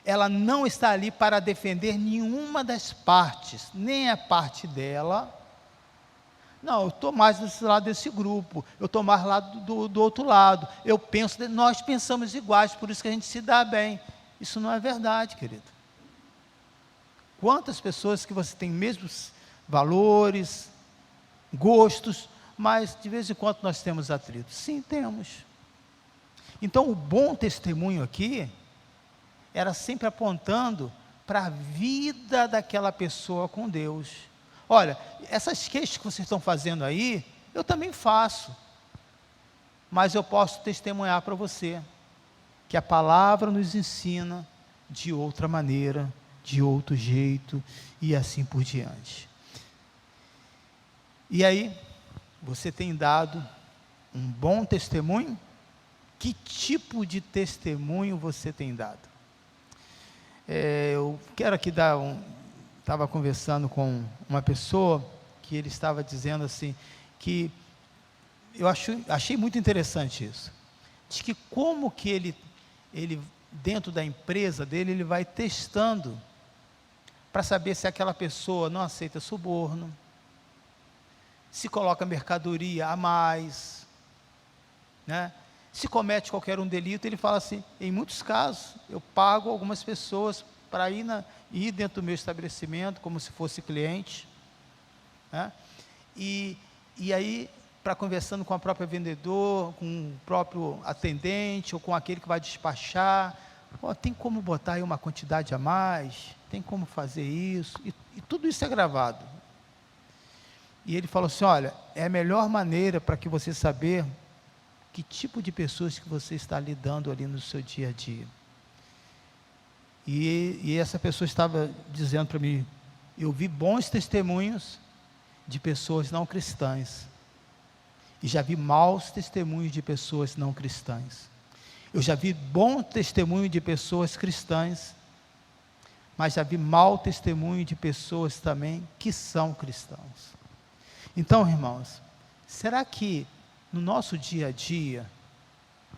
Ela não está ali para defender nenhuma das partes, nem a parte dela. Não, eu estou mais desse lado desse grupo, eu estou mais lá do outro lado. Nós pensamos iguais, por isso que a gente se dá bem. Isso não é verdade, querido. Quantas pessoas que você tem mesmos valores, gostos, mas de vez em quando nós temos atritos? Sim, temos. Então o bom testemunho aqui era sempre apontando para a vida daquela pessoa com Deus. Olha, essas queixas que vocês estão fazendo aí, eu também faço, mas eu posso testemunhar para você, que a palavra nos ensina de outra maneira, de outro jeito, e assim por diante. E aí, você tem dado um bom testemunho? Que tipo de testemunho você tem dado? Eu quero aqui dar estava conversando com uma pessoa que ele estava dizendo assim, que eu achei muito interessante isso. Diz que como que ele dentro da empresa dele, ele vai testando para saber se aquela pessoa não aceita suborno, se coloca mercadoria a mais, né? Se comete qualquer um delito, ele fala assim, em muitos casos, eu pago algumas pessoas para ir dentro do meu estabelecimento, como se fosse cliente, né? E aí, para conversando com a própria vendedor, com o próprio atendente, ou com aquele que vai despachar, tem como botar aí uma quantidade a mais, tem como fazer isso, e tudo isso é gravado. E ele falou assim, olha, é a melhor maneira para que você saber que tipo de pessoas que você está lidando ali no seu dia a dia. E essa pessoa estava dizendo para mim, eu vi bons testemunhos de pessoas não cristãs, e já vi maus testemunhos de pessoas não cristãs. Eu já vi bom testemunho de pessoas cristãs, mas já vi mau testemunho de pessoas também que são cristãos. Então, irmãos, será que no nosso dia a dia,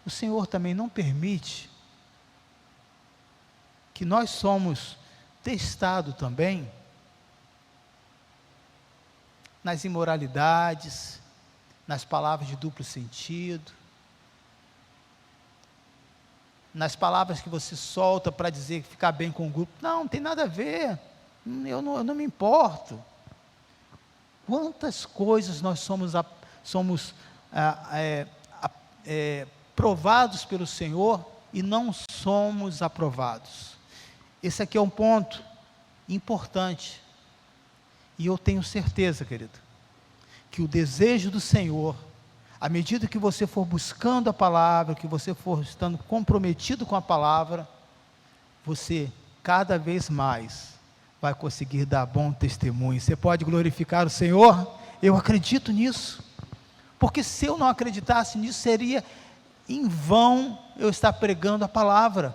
o Senhor também não permite que nós somos testados também nas imoralidades, nas palavras de duplo sentido, nas palavras que você solta para dizer que ficar bem com o grupo? Não tem nada a ver, eu não me importo. Quantas coisas nós somos provados pelo Senhor e não somos aprovados. Esse aqui é um ponto importante, e eu tenho certeza, querido, que o desejo do Senhor, à medida que você for buscando a palavra, que você for estando comprometido com a palavra, você cada vez mais vai conseguir dar bom testemunho. Você pode glorificar o Senhor? Eu acredito nisso, porque se eu não acreditasse nisso, seria em vão eu estar pregando a palavra,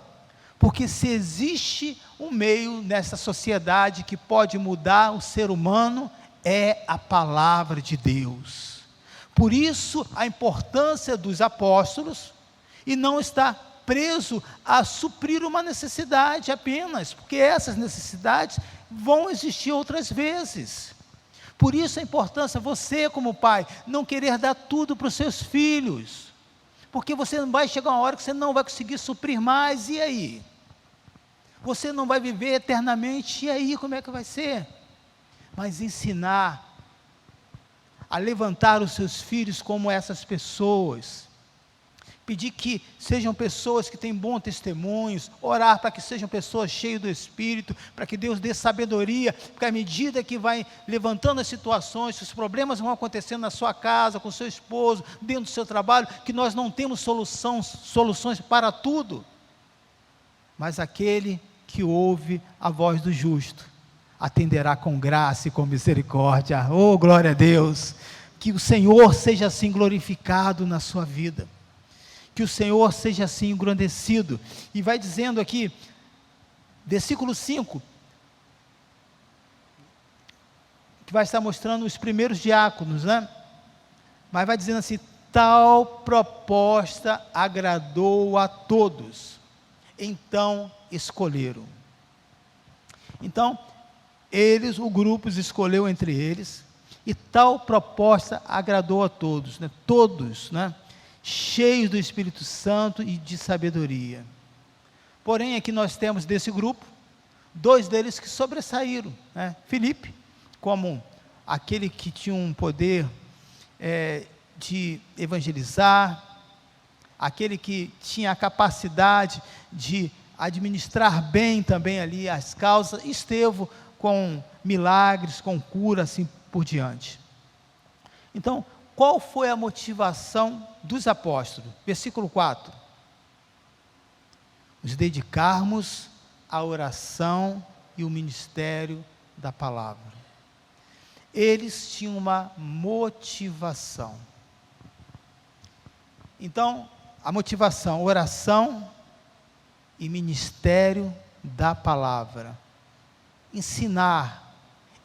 porque se existe um meio nessa sociedade que pode mudar o ser humano, é a palavra de Deus. Por isso a importância dos apóstolos, e não estar preso a suprir uma necessidade apenas, porque essas necessidades vão existir outras vezes. Por isso a importância, você como pai, não querer dar tudo para os seus filhos, porque você não vai chegar uma hora que você não vai conseguir suprir mais, e aí? Você não vai viver eternamente, e aí como é que vai ser? Mas ensinar a levantar os seus filhos como essas pessoas, pedir que sejam pessoas que têm bons testemunhos, orar para que sejam pessoas cheias do Espírito, para que Deus dê sabedoria, porque à medida que vai levantando as situações, os problemas vão acontecendo na sua casa, com seu esposo, dentro do seu trabalho, que nós não temos soluções para tudo, mas aquele que ouve a voz do justo, atenderá com graça e com misericórdia. Oh, glória a Deus, que o Senhor seja assim glorificado na sua vida, que o Senhor seja assim engrandecido. E vai dizendo aqui, versículo 5, que vai estar mostrando os primeiros diáconos, né? Mas vai dizendo assim, tal proposta agradou a todos, então escolheram. Então, o grupo os escolheu entre eles, e tal proposta agradou a todos, né? Todos, né? Cheios do Espírito Santo e de sabedoria. Porém, aqui nós temos desse grupo, 2 deles que sobressaíram, né? Filipe, como aquele que tinha um poder de evangelizar, aquele que tinha a capacidade de administrar bem também ali as causas, Estevão com milagres, com cura, assim por diante. Então, qual foi a motivação dos apóstolos? Versículo 4. Nos dedicarmos à oração e o ministério da palavra. Eles tinham uma motivação. Então, a motivação, oração e ministério da palavra. Ensinar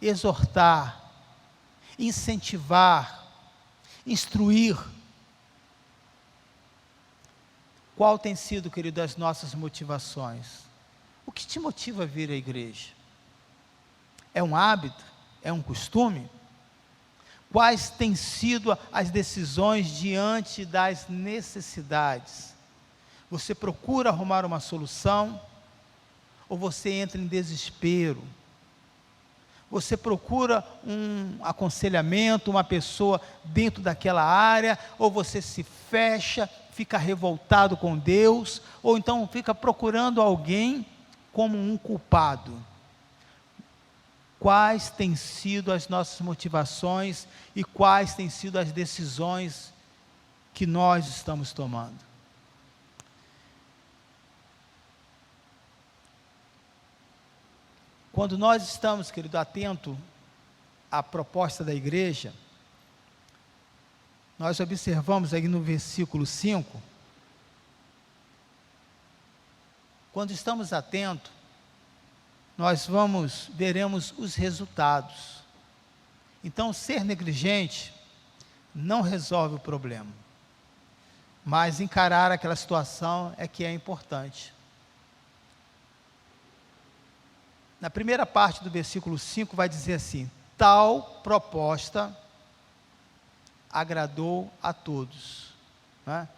exortar, incentivar, instruir. Qual tem sido, querido, as nossas motivações? O que te motiva a vir à igreja? É um hábito? É um costume? Quais têm sido as decisões diante das necessidades? Você procura arrumar uma solução? Ou você entra em desespero? Você procura um aconselhamento, uma pessoa dentro daquela área? Ou você se fecha, fica revoltado com Deus? Ou então fica procurando alguém como um culpado? Quais têm sido as nossas motivações e quais têm sido as decisões que nós estamos tomando? Quando nós estamos, querido, atento à proposta da igreja, nós observamos aí no versículo 5, quando estamos atentos, nós veremos os resultados. Então, ser negligente não resolve o problema, mas encarar aquela situação é que é importante. Na primeira parte do versículo 5 vai dizer assim: tal proposta agradou a todos, né?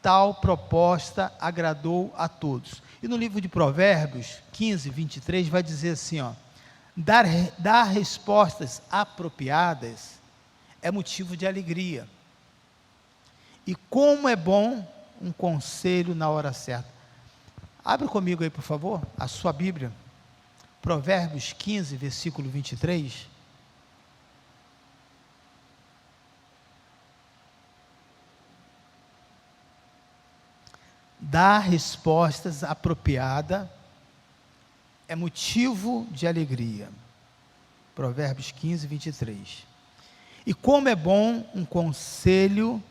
Tal proposta agradou a todos. E no livro de Provérbios 15, 23, vai dizer assim, dar respostas apropriadas é motivo de alegria. E como é bom um conselho na hora certa. Abre comigo aí, por favor, a sua Bíblia. Provérbios 15, versículo 23. Dar respostas apropriadas é motivo de alegria. Provérbios 15, 23. E como é bom um conselho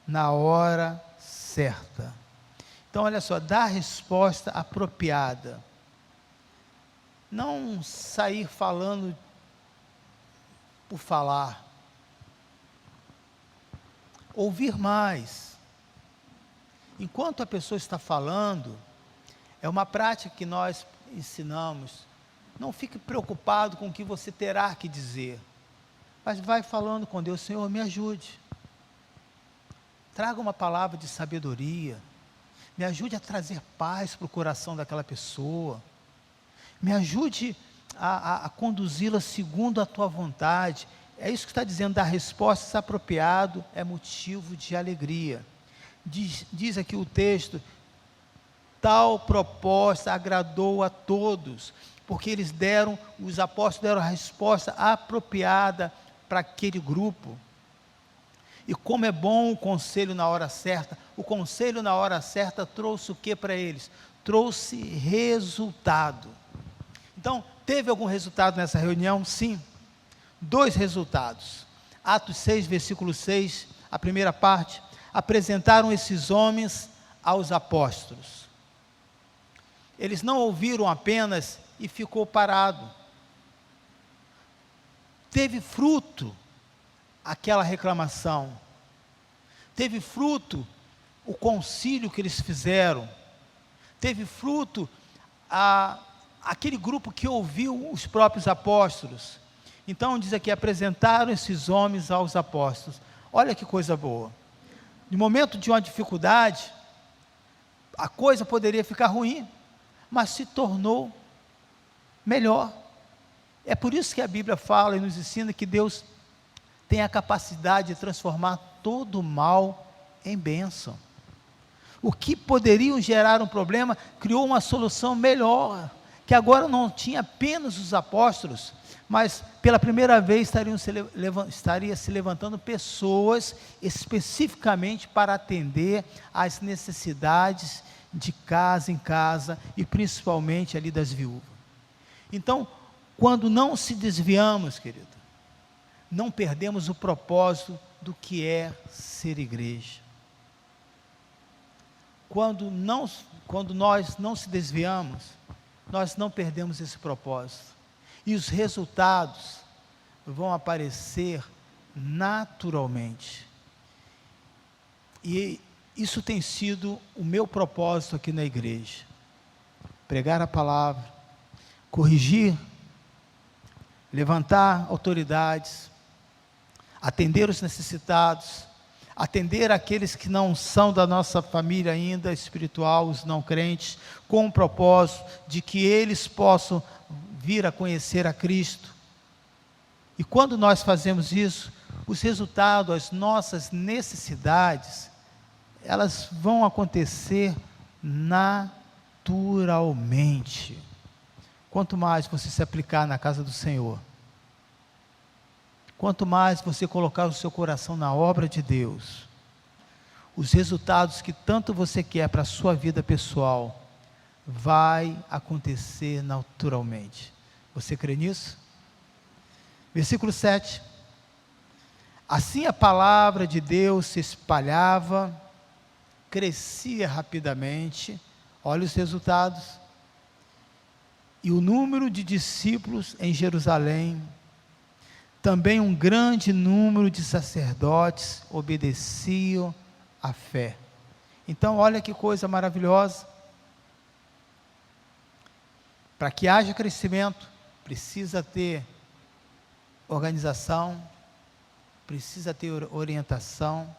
na hora certa. Então, olha só, dar resposta apropriada. Não sair falando por falar. Ouvir mais. Enquanto a pessoa está falando, é uma prática que nós ensinamos. Não fique preocupado com o que você terá que dizer, mas vai falando com Deus: Senhor, me ajude. Traga uma palavra de sabedoria. Me ajude a trazer paz para o coração daquela pessoa. Me ajude a conduzi-la segundo a tua vontade. É isso que está dizendo, dar respostas apropriadas é motivo de alegria. Diz aqui o texto: tal proposta agradou a todos, porque os apóstolos deram a resposta apropriada para aquele grupo. E como é bom o conselho na hora certa. O conselho na hora certa trouxe o que para eles? Trouxe resultado. Então, teve algum resultado nessa reunião? Sim. 2 resultados. Atos 6, versículo 6, a primeira parte: apresentaram esses homens aos apóstolos. Eles não ouviram apenas e ficou parado. Teve fruto aquela reclamação. Teve fruto o concílio que eles fizeram. Teve fruto aquele grupo que ouviu os próprios apóstolos. Então diz aqui: apresentaram esses homens aos apóstolos. Olha que coisa boa. No momento de uma dificuldade, a coisa poderia ficar ruim, mas se tornou melhor. É por isso que a Bíblia fala e nos ensina que Deus tem a capacidade de transformar todo o mal em bênção. O que poderiam gerar um problema, criou uma solução melhor, que agora não tinha apenas os apóstolos, mas pela primeira vez estaria se levantando pessoas especificamente para atender às necessidades de casa em casa e principalmente ali das viúvas. Então, quando não se desviamos, querido, não perdemos o propósito do que é ser igreja. Quando nós não se desviamos, nós não perdemos esse propósito. E os resultados vão aparecer naturalmente. E isso tem sido o meu propósito aqui na igreja. Pregar a palavra, corrigir, levantar autoridades, atender os necessitados, atender aqueles que não são da nossa família ainda espiritual, os não crentes, com o propósito de que eles possam vir a conhecer a Cristo. E quando nós fazemos isso, os resultados, as nossas necessidades, elas vão acontecer naturalmente. Quanto mais você se aplicar na casa do Senhor, quanto mais você colocar o seu coração na obra de Deus, os resultados que tanto você quer para a sua vida pessoal, vai acontecer naturalmente. Você crê nisso? Versículo 7. Assim a palavra de Deus se espalhava, crescia rapidamente, olha os resultados, e o número de discípulos em Jerusalém, também um grande número de sacerdotes obedeciam à fé. Então olha que coisa maravilhosa. Para que haja crescimento, precisa ter organização, precisa ter orientação,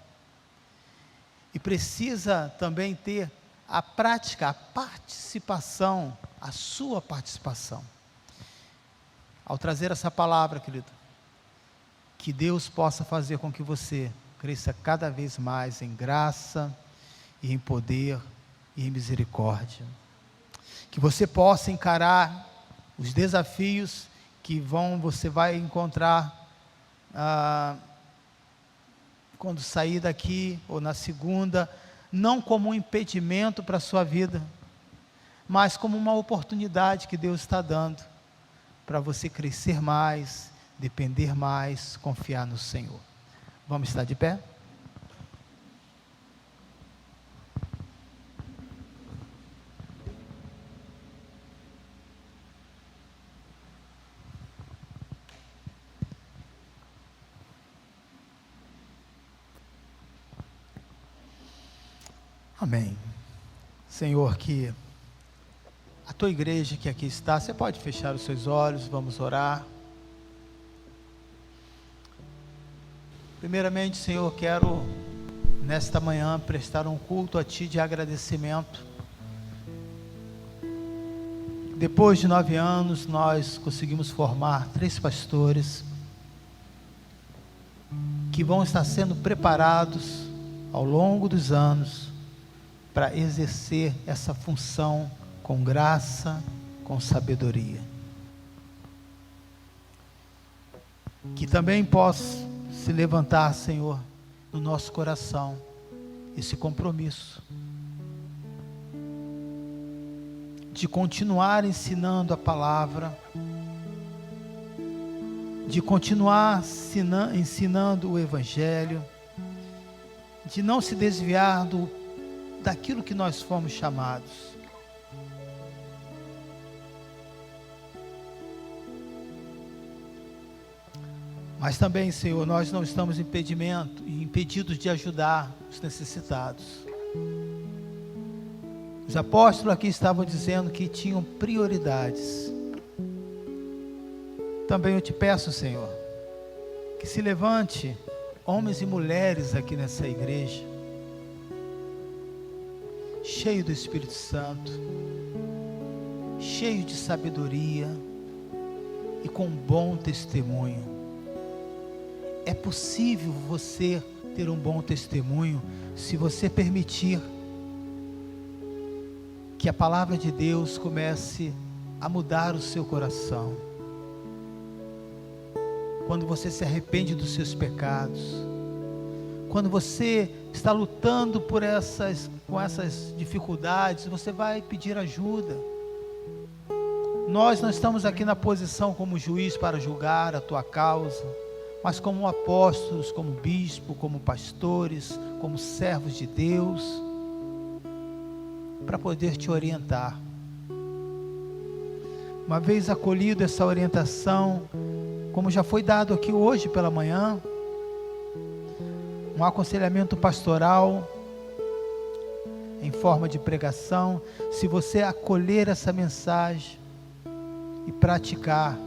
e precisa também ter a prática, a participação, a sua participação. Ao trazer essa palavra, querido, que Deus possa fazer com que você cresça cada vez mais em graça, e em poder, e em misericórdia. Que você possa encarar os desafios que você vai encontrar quando sair daqui, ou na segunda, não como um impedimento para a sua vida, mas como uma oportunidade que Deus está dando, para você crescer mais, depender mais, confiar no Senhor. Vamos estar de pé? Amém. Senhor, que a tua igreja que aqui está, você pode fechar os seus olhos, vamos orar. Primeiramente, Senhor, quero nesta manhã prestar um culto a Ti de agradecimento. Depois de 9 anos, nós conseguimos formar 3 pastores, que vão estar sendo preparados ao longo dos anos, para exercer essa função com graça, com sabedoria. Que também possa se levantar, Senhor, no nosso coração, esse compromisso, de continuar ensinando a palavra, de continuar ensinando o Evangelho, de não se desviar daquilo que nós fomos chamados. Mas também, Senhor, nós não estamos impedidos de ajudar os necessitados. Os apóstolos aqui estavam dizendo que tinham prioridades. Também eu te peço, Senhor, que se levante homens e mulheres aqui nessa igreja, cheio do Espírito Santo, cheio de sabedoria e com bom testemunho. É possível você ter um bom testemunho se você permitir que a palavra de Deus comece a mudar o seu coração. Quando você se arrepende dos seus pecados, quando você está lutando com essas dificuldades, você vai pedir ajuda. Nós não estamos aqui na posição como juiz para julgar a tua causa, mas como apóstolos, como bispo, como pastores, como servos de Deus, para poder te orientar. uma vez acolhido essa orientação, como já foi dado aqui hoje pela manhã, um aconselhamento pastoral em forma de pregação, se você acolher essa mensagem e praticar,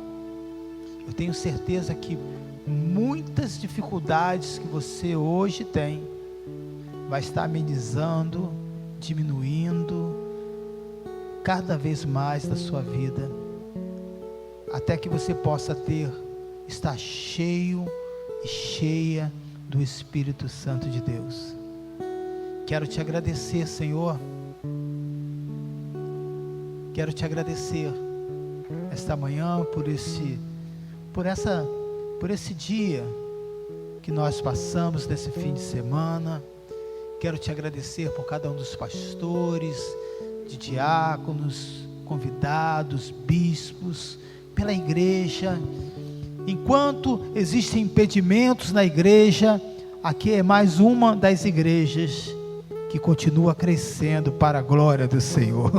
eu tenho certeza que muitas dificuldades que você hoje tem, vai estar amenizando, diminuindo, cada vez mais da sua vida, até que você possa estar cheio e cheia do Espírito Santo de Deus. Quero te agradecer, Senhor, quero te agradecer esta manhã por esse dia que nós passamos nesse fim de semana. Quero te agradecer por cada um dos pastores, de diáconos, convidados, bispos, pela igreja. Enquanto existem impedimentos na igreja, aqui é mais uma das igrejas que continua crescendo para a glória do Senhor.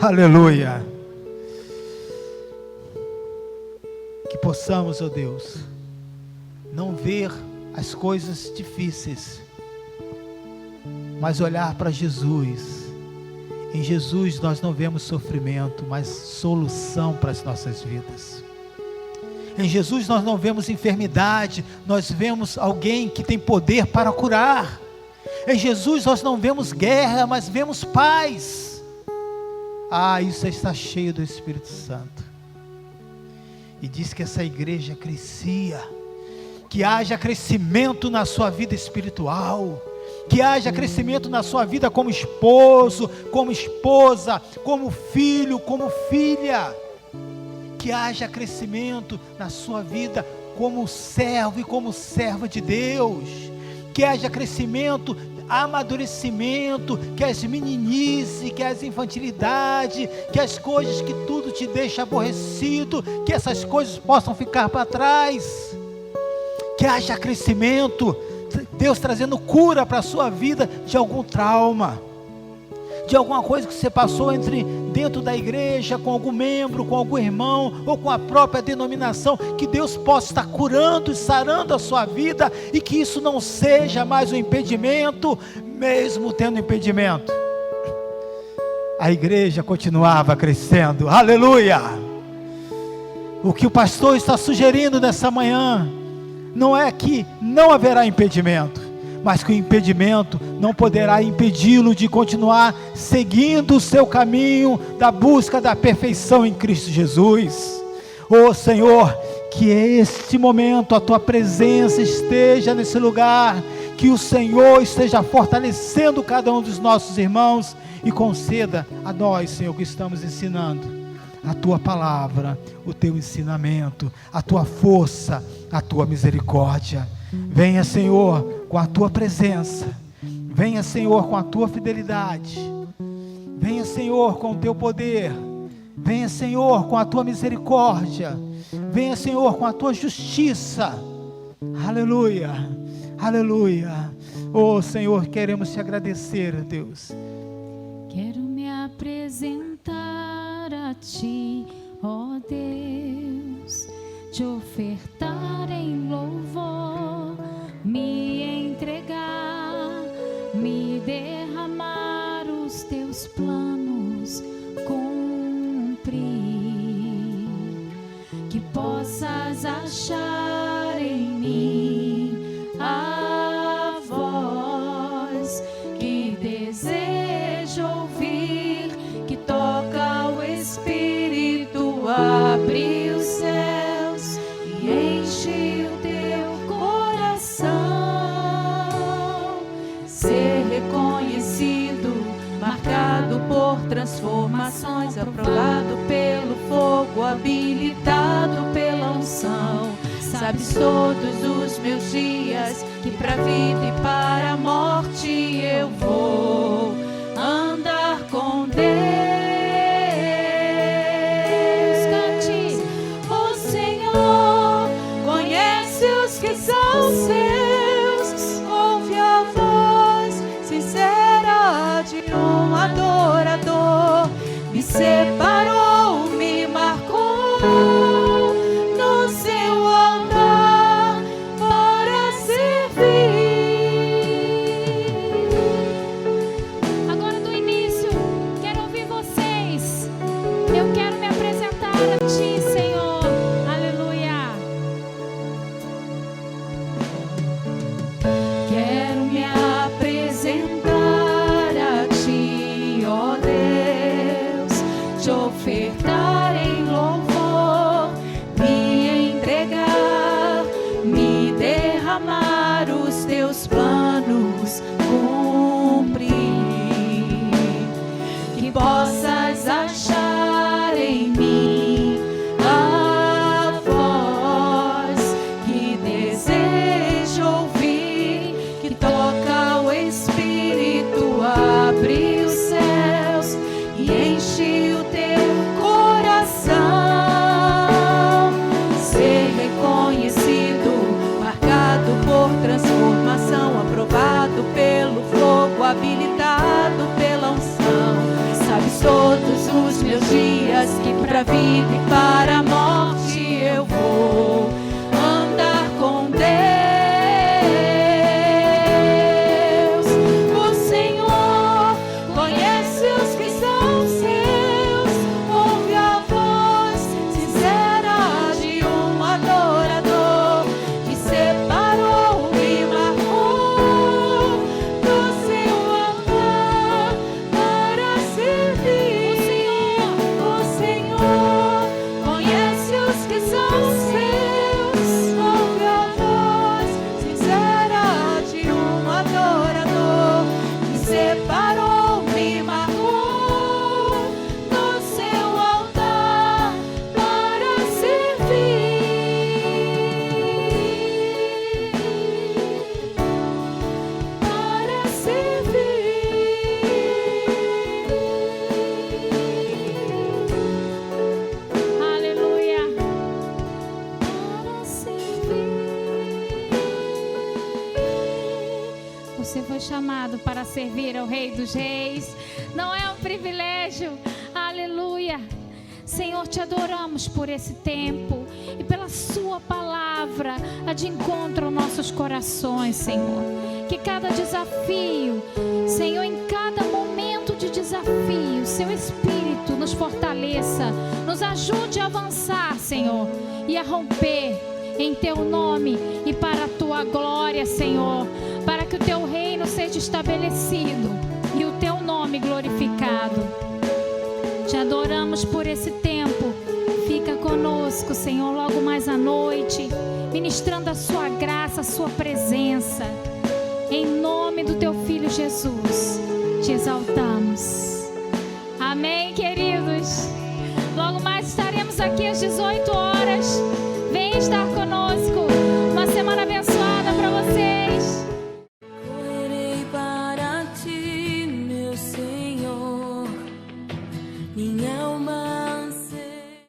Aleluia! Que possamos, ó Deus, não ver as coisas difíceis, mas olhar para Jesus. Em Jesus nós não vemos sofrimento, mas solução para as nossas vidas. Em Jesus nós não vemos enfermidade, nós vemos alguém que tem poder para curar. Em Jesus nós não vemos guerra, mas vemos paz. Isso está cheio do Espírito Santo. E diz que essa igreja crescia, que haja crescimento na sua vida espiritual, que haja crescimento na sua vida como esposo, como esposa, como filho, como filha, que haja crescimento na sua vida como servo e como serva de Deus, que haja crescimento, amadurecimento, que as meninice, que as infantilidade, que as coisas que tudo te deixa aborrecido, que essas coisas possam ficar para trás, que haja crescimento, Deus trazendo cura para a sua vida de algum trauma, de alguma coisa que você passou dentro da igreja, com algum membro, com algum irmão, ou com a própria denominação, que Deus possa estar curando e sarando a sua vida, e que isso não seja mais um impedimento, mesmo tendo impedimento, a igreja continuava crescendo. Aleluia! O que o pastor está sugerindo nessa manhã, não é que não haverá impedimento, mas que o impedimento não poderá impedi-lo de continuar seguindo o seu caminho da busca da perfeição em Cristo Jesus. Oh Senhor, que este momento a tua presença esteja nesse lugar, que o Senhor esteja fortalecendo cada um dos nossos irmãos, e conceda a nós, Senhor, que estamos ensinando a tua palavra, o teu ensinamento, a tua força, a tua misericórdia. Venha, Senhor, com a tua presença, venha, Senhor, com a tua fidelidade, venha, Senhor, com o teu poder, venha, Senhor, com a tua misericórdia, venha, Senhor, com a tua justiça. Aleluia, aleluia. Oh Senhor, queremos te agradecer, Deus. Quero me apresentar a ti, ó Deus, te ofertar em louvor, me entregar, me derramar, os teus planos cumprir, que possas achar em mim a voz que desejo ouvir, que toca o Espírito, abre os céus e enche o teu coração, ser reconhecido, marcado por transformações, aprovado pelo fogo, habilitado pela unção. Sabes todos os meus dias, que para a vida e para a morte eu vou andar com Deus. Cante, o Senhor conhece os que são seus, ouve a voz sincera de um adorador. Me separou, me marcou os teus planos cumprir, que possas achar em mim a voz que desejo ouvir, que toca o Espírito, abre os céus e enche o teu coração. Ser reconhecido, marcado por transformação, aprovado pelo fogo, habilitado pela unção. Sabes todos os meus dias que para a vida e para a morte eu vou andar com Deus. O Senhor conhece os que são seus, ouve a voz sincera de um adorador que separou e marcou do seu altar para servir. O Senhor conhece os que são seus, ouve a voz sincera de um adorador que separou e marcou do seu altar para servir. Para servir. Aleluia. Para servir. Você foi chamado para servir ao Rei dos Reis. Não é um privilégio. Aleluia. Senhor, te adoramos por esse tempo e pela sua palavra a de encontro aos nossos corações, Senhor. Que cada desafio, Senhor, em cada momento de desafio, seu Espírito nos fortaleça, nos ajude a avançar, Senhor, e a romper em teu nome e para a tua glória, Senhor, para que o teu reino seja estabelecido e o teu nome glorificado. Te adoramos por esse tempo. Fica conosco, Senhor, logo mais à noite, ministrando a sua graça, a sua presença. Em nome do teu Filho Jesus, te exaltamos. Amém, queridos? Logo mais estaremos aqui às 18 horas.